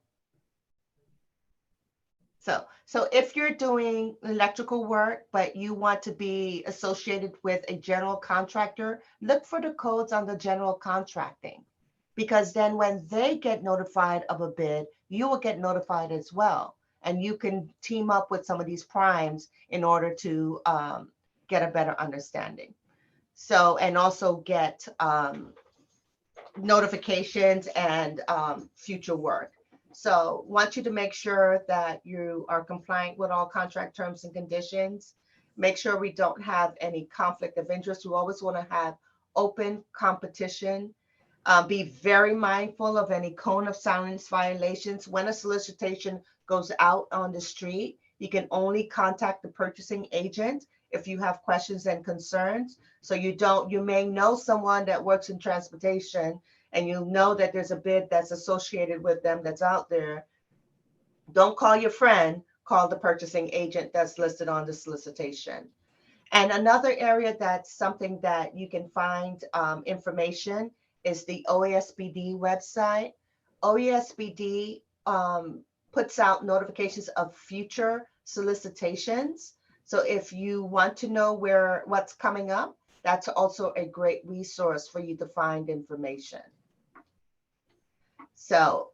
S3: So if you're doing electrical work, but you want to be associated with a general contractor, look for the codes on the general contracting, because then when they get notified of a bid, you will get notified as well. And you can team up with some of these primes in order to get a better understanding. So, and also get notifications and future work. So want you to make sure that you are compliant with all contract terms and conditions. Make sure we don't have any conflict of interest. We always want to have open competition. Be very mindful of any cone of silence violations. When a solicitation goes out on the street, you can only contact the purchasing agent if you have questions and concerns. So you may know someone that works in transportation and you know that there's a bid that's associated with them that's out there. Don't call your friend, call the purchasing agent that's listed on the solicitation. And another area that's something that you can find information is the OASBD website. OASBD puts out notifications of future solicitations. So if you want to know what's coming up, that's also a great resource for you to find information. So,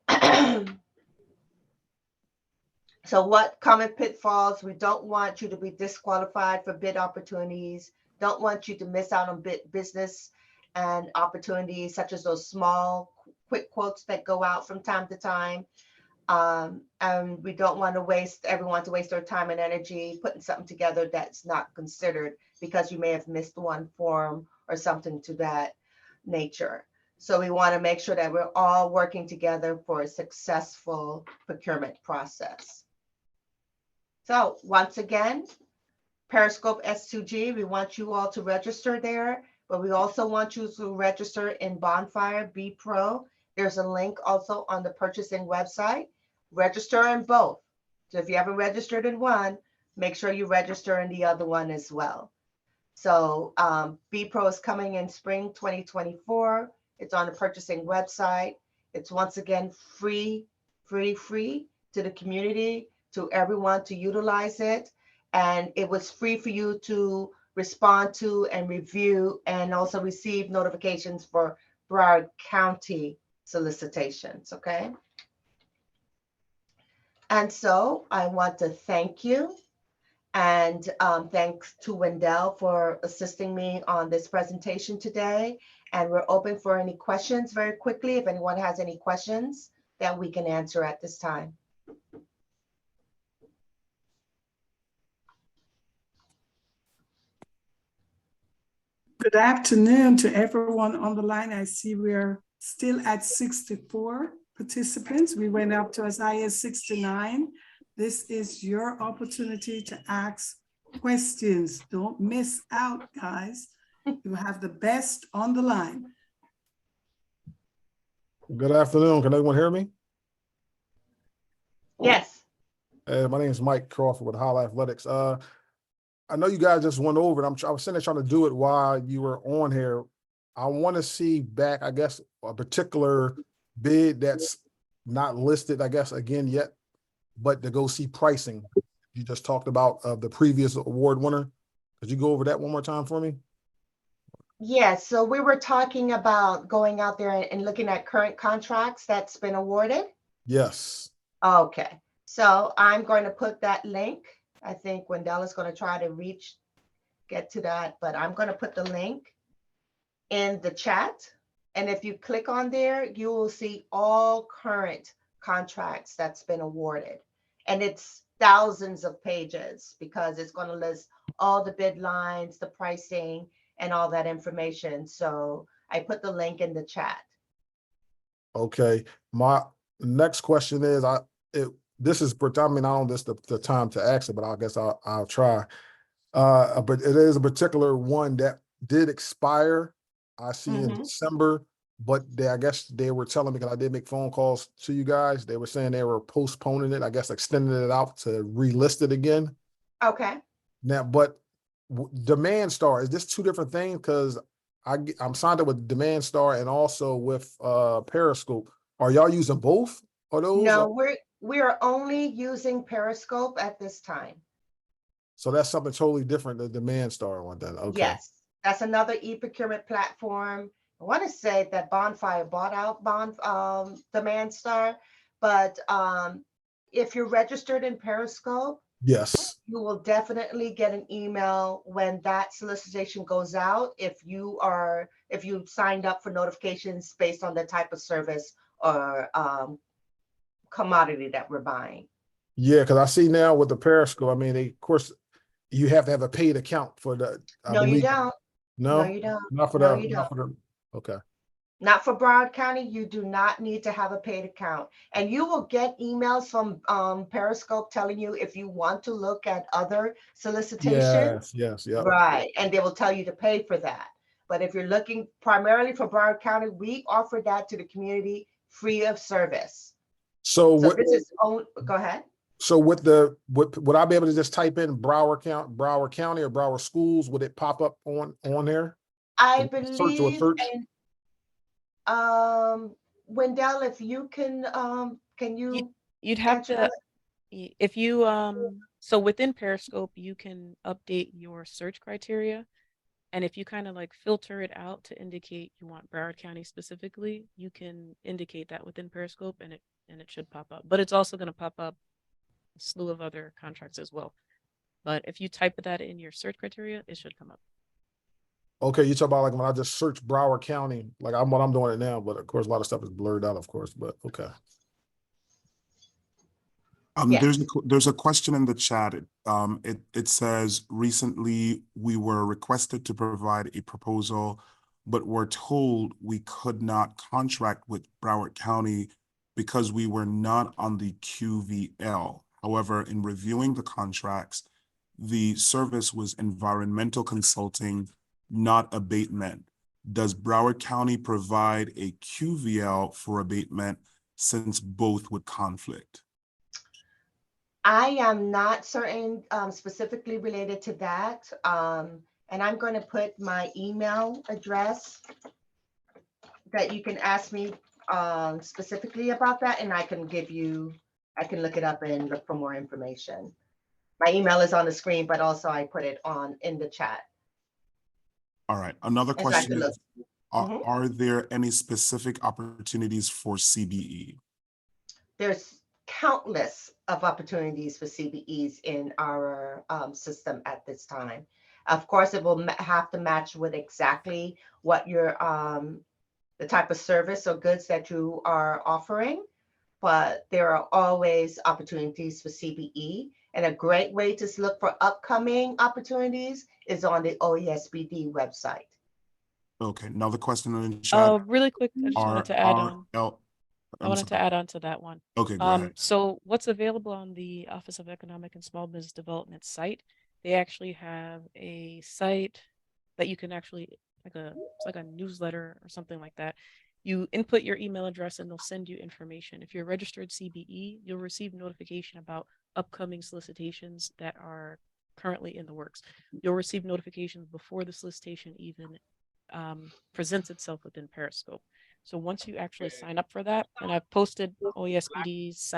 S3: so what common pitfalls? We don't want you to be disqualified for bid opportunities. Don't want you to miss out on business and opportunities such as those small, quick quotes that go out from time to time. And we don't want to waste their time and energy putting something together that's not considered because you may have missed one form or something to that nature. So we want to make sure that we're all working together for a successful procurement process. So once again, Periscope S2G, we want you all to register there, but we also want you to register in Bonfire B Pro. There's a link also on the purchasing website. Register in both. So if you haven't registered in one, make sure you register in the other one as well. So B-Pro is coming in spring 2024. It's on the purchasing website. It's once again free to the community, to everyone to utilize it. And it was free for you to respond to and review and also receive notifications for Broward County solicitations, okay? And so I want to thank you. And thanks to Wendell for assisting me on this presentation today. And we're open for any questions very quickly, if anyone has any questions that we can answer at this time.
S1: Good afternoon to everyone on the line. I see we're still at 64 participants. We went up to as high as 69. This is your opportunity to ask questions. Don't miss out, guys. You have the best on the line.
S5: Good afternoon. Can everyone hear me?
S3: Yes.
S5: My name is Mike Crawford with Holla Athletics. I know you guys just went over it. I was sitting there trying to do it while you were on here. I want to see back, I guess, a particular bid that's not listed, I guess, again yet, but to go see pricing. You just talked about the previous award winner. Could you go over that one more time for me?
S3: Yes, so we were talking about going out there and looking at current contracts that's been awarded.
S5: Yes.
S3: Okay, so I'm going to put that link. I think Wendell is going to try to get to that, but I'm going to put the link in the chat. And if you click on there, you will see all current contracts that's been awarded. And it's thousands of pages because it's going to list all the bid lines, the pricing, and all that information. So I put the link in the chat.
S5: Okay. My next question is, this is, I mean, I don't know this the time to ask it, but I guess I'll try. But it is a particular one that did expire. I see in December, but I guess they were telling me, because I did make phone calls to you guys, they were saying they were postponing it, I guess extending it out to relist it again.
S3: Okay.
S5: Now, but Demand Star, is this two different things? Because I'm signed up with Demand Star and also with Periscope. Are y'all using both of those?
S3: No, we are only using Periscope at this time.
S5: So that's something totally different than Demand Star one then. Okay.
S3: Yes, that's another e-procurement platform. I want to say that Bonfire bought out Demand Star, but if you're registered in Periscope,
S5: yes,
S3: you will definitely get an email when that solicitation goes out. If you signed up for notifications based on the type of service or commodity that we're buying.
S5: Yeah, because I see now with the Periscope, I mean, of course, you have to have a paid account for the.
S3: No, you don't.
S5: No,
S3: you don't.
S5: not for
S3: No,
S5: the.
S3: you
S5: Not
S3: don't.
S5: for the. Okay.
S3: Not for Broward County. You do not need to have a paid account, and you will get emails from Periscope telling you if you want to look at other solicitations.
S5: Yes, yeah.
S3: Right, and they will tell you to pay for that. But if you're looking primarily for Broward County, we offer that to the community free of service.
S5: So what?
S3: This is go ahead.
S5: So would I be able to just type in Broward County or Broward Schools? Would it pop up on there?
S3: I
S5: Search or
S3: believe,
S5: search?
S3: and Wendell, if you can you?
S4: You'd have to, if you so within Periscope, you can update your search criteria. And if you kind of like filter it out to indicate you want Broward County specifically, you can indicate that within Periscope and it should pop up. But it's also going to pop up a slew of other contracts as well. But if you type that in your search criteria, it should come up.
S5: Okay, you talk about like when I just search Broward County, like I'm doing it now, but of course a lot of stuff is blurred out, of course, but okay.
S3: Yes.
S2: There's a question in the chat. It says recently we were requested to provide a proposal, but were told we could not contract with Broward County because we were not on the QVL. However, in reviewing the contracts, the service was environmental consulting, not abatement. Does Broward County provide a QVL for abatement since both would conflict?
S3: I am not certain specifically related to that. And I'm going to put my email address that you can ask me specifically about that, and I can look it up and look for more information. My email is on the screen, but also I put it in the chat.
S2: All right. Another
S3: And so I can
S2: question
S3: look.
S2: is,
S3: Mhm.
S2: are there any specific opportunities for CBE?
S3: There's countless of opportunities for CBEs in our system at this time. Of course, it will have to match with exactly what your the type of service or goods that you are offering, but there are always opportunities for CBE. And a great way to look for upcoming opportunities is on the OESBD website.
S2: Okay, another question in the chat.
S4: Really quick, I just wanted to add on. I
S2: I'm
S4: wanted to
S2: sorry.
S4: add on to that one.
S2: Okay, go ahead.
S4: So what's available on the Office of Economic and Small Business Development site, they actually have a site that you can actually, it's like a newsletter or something like that. You input your email address and they'll send you information. If you're a registered CBE, you'll receive notification about upcoming solicitations that are currently in the works. You'll receive notifications before the solicitation even presents itself within Periscope. So once you actually sign up for that, and I've posted OESBD's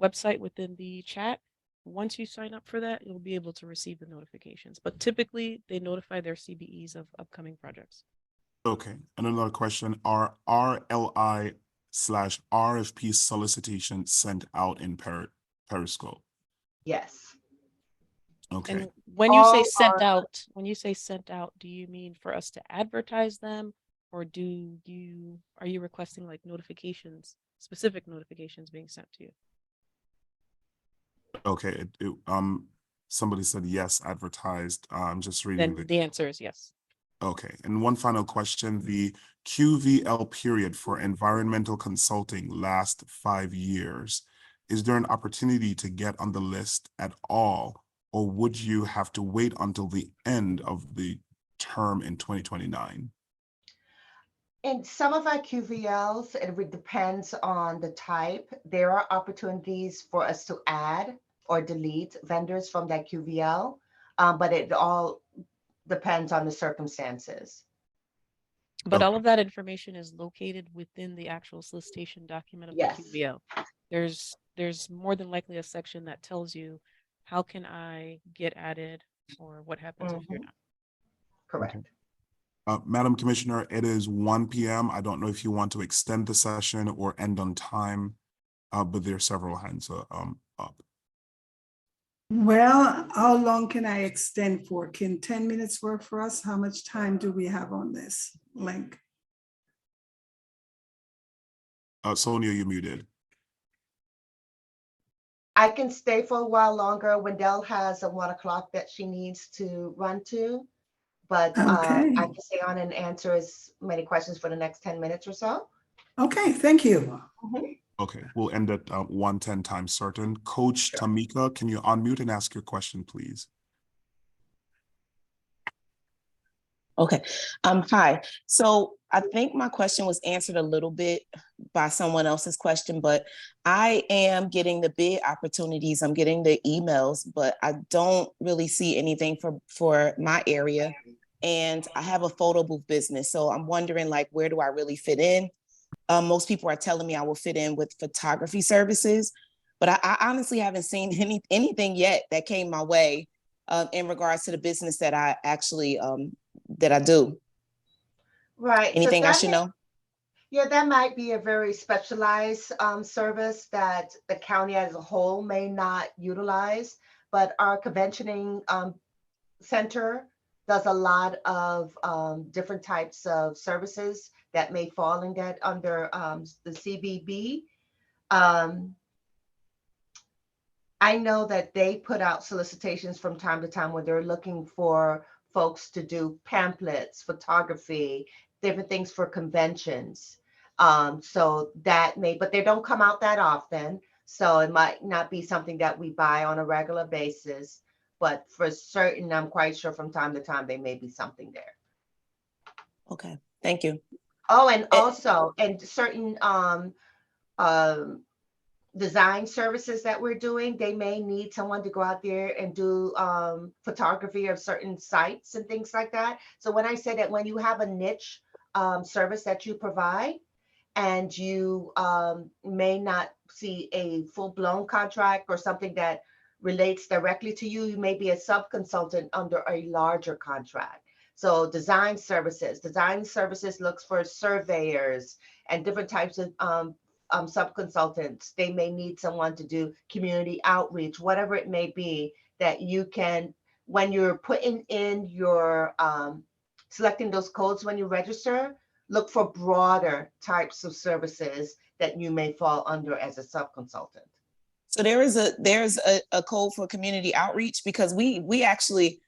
S4: website within the chat, once you sign up for that, you'll be able to receive the notifications. But typically, they notify their CBEs of upcoming projects.
S2: Okay, and another question, are RLI/RFP solicitations sent out in Periscope?
S3: Yes.
S2: Okay.
S4: And when you say
S3: All
S4: sent out, do you mean for us to advertise them, or are you requesting like notifications, specific notifications being sent to you?
S2: Okay, somebody said yes, advertised. I'm just reading
S4: Then the answer is yes.
S2: Okay, and one final question, the QVL period for environmental consulting last 5 years. Is there an opportunity to get on the list at all, or would you have to wait until the end of the term in 2029?
S3: In some of our QVLs, it depends on the type. There are opportunities for us to add or delete vendors from that QVL, but it all depends on the circumstances.
S4: But
S2: Okay.
S4: all of that information is located within the actual solicitation document of
S3: Yes.
S4: the QVL. There's more than likely a section that tells you how can I get added or what happens if you're not.
S3: Correct.
S2: Okay. Madam Commissioner, it is 1 p.m. I don't know if you want to extend the session or end on time, but there are several hands up.
S1: Well, how long can I extend for? Can 10 minutes work for us? How much time do we have on this link?
S2: Sonia, you're muted.
S3: I can stay for a while longer. Wendell has a 1 o'clock that she needs to run to, but
S1: Okay.
S3: I can stay on and answer as many questions for the next 10 minutes or so.
S1: Okay, thank you.
S2: Okay, we'll end at 1:10 time certain. Coach
S3: Sure.
S2: Tamika, can you unmute and ask your question, please?
S6: Okay. Hi. So I think my question was answered a little bit by someone else's question, but I am getting the bid opportunities. I'm getting the emails, but I don't really see anything for my area. And I have a photo booth business. So I'm wondering, like, where do I really fit in? Most people are telling me I will fit in with photography services, but I honestly haven't seen anything yet that came my way in regards to the business that I actually that I do.
S3: Right.
S6: Anything I should know?
S3: Yeah, that might be a very specialized service that the county as a whole may not utilize, but our conventioning center does a lot of different types of services that may fall in that under the CBB. I know that they put out solicitations from time to time where they're looking for folks to do pamphlets, photography, different things for conventions. So that but they don't come out that often. So it might not be something that we buy on a regular basis, but for certain, I'm quite sure from time to time, there may be something there.
S6: Okay, thank you.
S3: Oh, and also, and certain design services that we're doing, they may need someone to go out there and do photography of certain sites and things like that. So when I say that, when you have a niche service that you provide, and you may not see a full-blown contract or something that relates directly to you, you may be a sub-consultant under a larger contract. So design services looks for surveyors and different types of sub-consultants. They may need someone to do community outreach, whatever it may be, that you can, when you're putting in your, selecting those codes when you register, look for broader types of services that you may fall under as a sub-consultant.
S6: So there's a code for community outreach, because we actually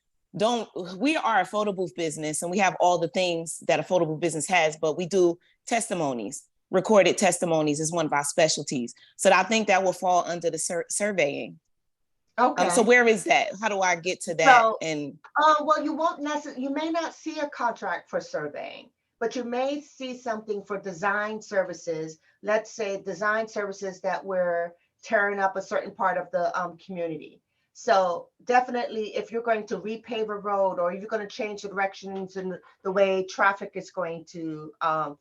S6: we are a affordable business and we have all the things that affordable business has, but we do testimonies. Recorded testimonies is one of our specialties. So I think that will fall under the surveying.
S3: Okay.
S6: So where is that? How do I get to that?
S3: So,
S6: and
S3: well, you may not see a contract for surveying, but you may see something for design services. Let's say design services that we're tearing up a certain part of the community. So definitely, if you're going to repave a road, or you're going to change the directions and the way traffic is going to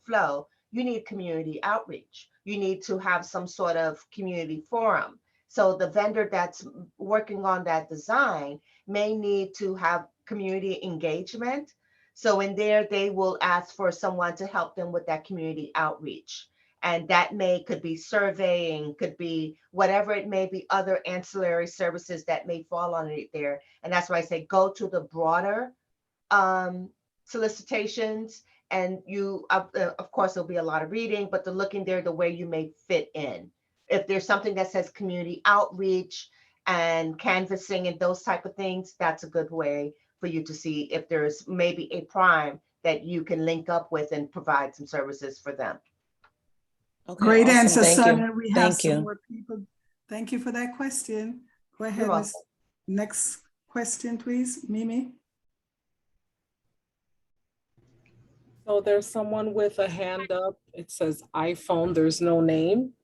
S3: flow, you need community outreach. You need to have some sort of community forum. So the vendor that's working on that design may need to have community engagement. So in there, they will ask for someone to help them with that community outreach. And that could be surveying, could be whatever it may be, other ancillary services that may fall under it there. And that's why I say go to the broader solicitations. And you, of course, there'll be a lot of reading, but to look in there the way you may fit in. If there's something that says community outreach and canvassing and those type of things, that's a good way for you to see if there's maybe a prime that you can link up with and provide some services for them.
S6: okay,
S1: Great
S6: awesome.
S1: answer,
S6: Thank
S1: Sonia.
S6: you.
S1: We have
S6: Thank
S1: some
S6: you.
S1: more people. Thank you for that question. Go ahead,
S3: You're
S1: Miss. Next question, please, Mimi.
S7: So there's someone with a hand up. It says iPhone. There's no name.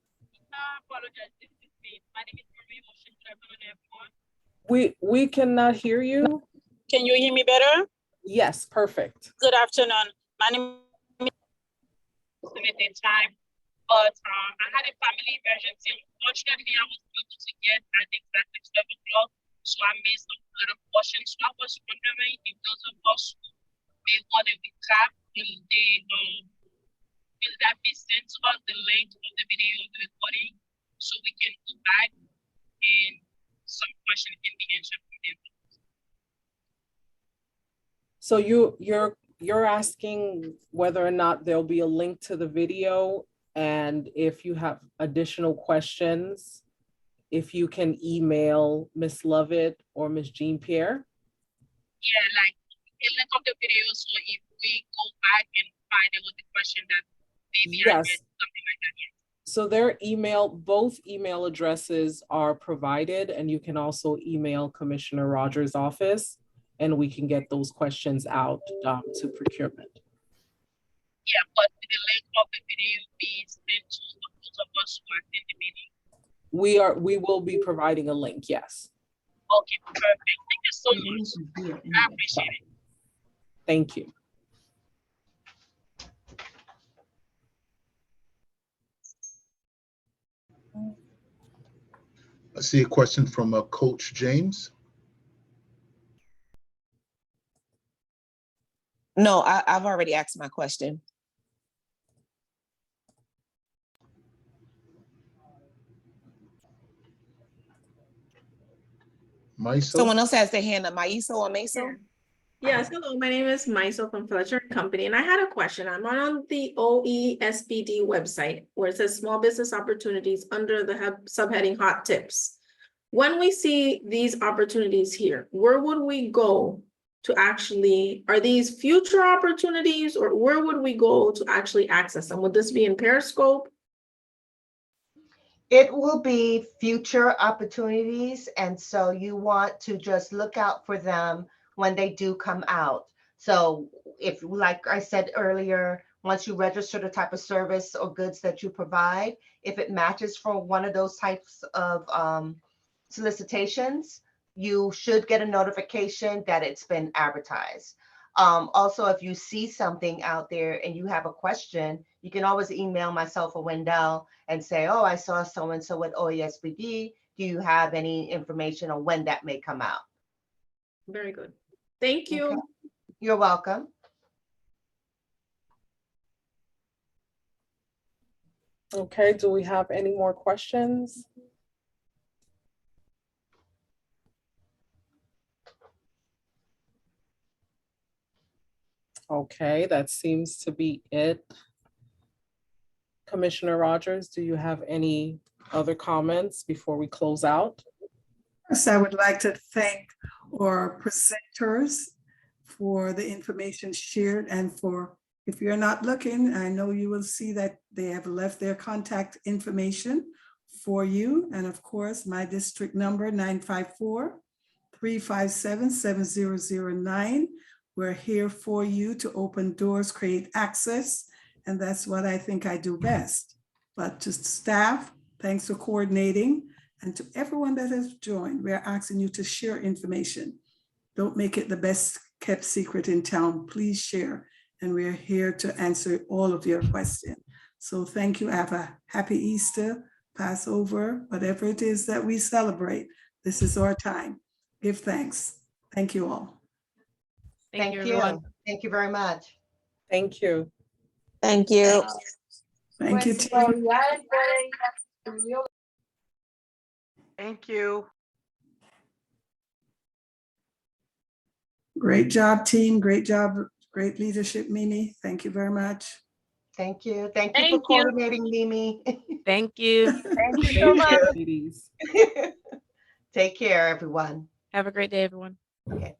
S7: We cannot hear you.
S8: Can you hear me better?
S7: Yes, perfect.
S8: Good afternoon. My name is limited time, but I had a family emergency. Unfortunately, I was able to get at exactly 12 o'clock, so I missed a lot of portions. So I was wondering if those of us who may want to recap, will that be sent to us, the link of the video, the recording, so we can go back and some question can be answered from them.
S7: So you're asking whether or not there'll be a link to the video, and if you have additional questions, if you can email Ms. Lovett or Ms. Jean Pierre?
S8: Yeah, like a link of the video, so if we go back and find out what the question that maybe I
S7: Yes.
S8: missed, something like that. Yeah.
S7: So both email addresses are provided, and you can also email Commissioner Rogers' office, and we can get those questions out to procurement.
S8: Yeah, but the link of the video be sent to those of us who are in the meeting.
S7: We will be providing a link, yes.
S8: Okay, perfect. Thank you so much. I appreciate it.
S7: Thank you.
S9: I see a question from Coach James.
S6: No, I've already asked my question.
S9: Maiso?
S6: Someone else has their hand up. Maiso or Meso?
S10: Yes, hello, my name is Maisel from Fletcher & Company, and I had a question. I'm on the OESBD website where it says small business opportunities under the subheading hot tips. When we see these opportunities here, where would we go to actually, are these future opportunities, or where would we go to actually access them? Would this be in Periscope?
S3: It will be future opportunities. And so you want to just look out for them when they do come out. So if, like I said earlier, Once you register the type of service or goods that you provide, if it matches for one of those types of solicitations, you should get a notification that it's been advertised. Also, if you see something out there and you have a question, you can always email myself or Wendell and say, oh, I saw so-and-so at OESBD. Do you have any information on when that may come out?
S10: Very good. Thank you.
S3: Okay. You're welcome.
S7: Okay, do we have any more questions? Okay, that seems to be it. Commissioner Rogers, do you have any other comments before we close out?
S1: First, I would like to thank our presenters for the information shared, and for, if you're not looking, I know you will see that they have left their contact information for you. And of course, my district number 954-357-7009. We're here for you to open doors, create access, and that's what I think I do best. But to staff, thanks for coordinating, and to everyone that has joined, we're asking you to share information. Don't make it the best kept secret in town. Please share, and we're here to answer all of your questions. So thank you. Have a happy Easter, Passover, whatever it is that we celebrate. This is our time. Give thanks. Thank you all.
S4: Thank you, everyone.
S3: Thank you very much.
S7: Thank you.
S6: Thank you.
S1: Thank you, team.
S11: Thank you.
S1: Great job, team. Great job. Great leadership, Mimi. Thank you very much.
S3: Thank you. Thank you for
S8: Thank you.
S3: coordinating, Mimi.
S4: Thank you.
S3: Thank you so much.
S7: Ladies.
S3: Take care, everyone.
S4: Have a great day, everyone.
S3: Okay.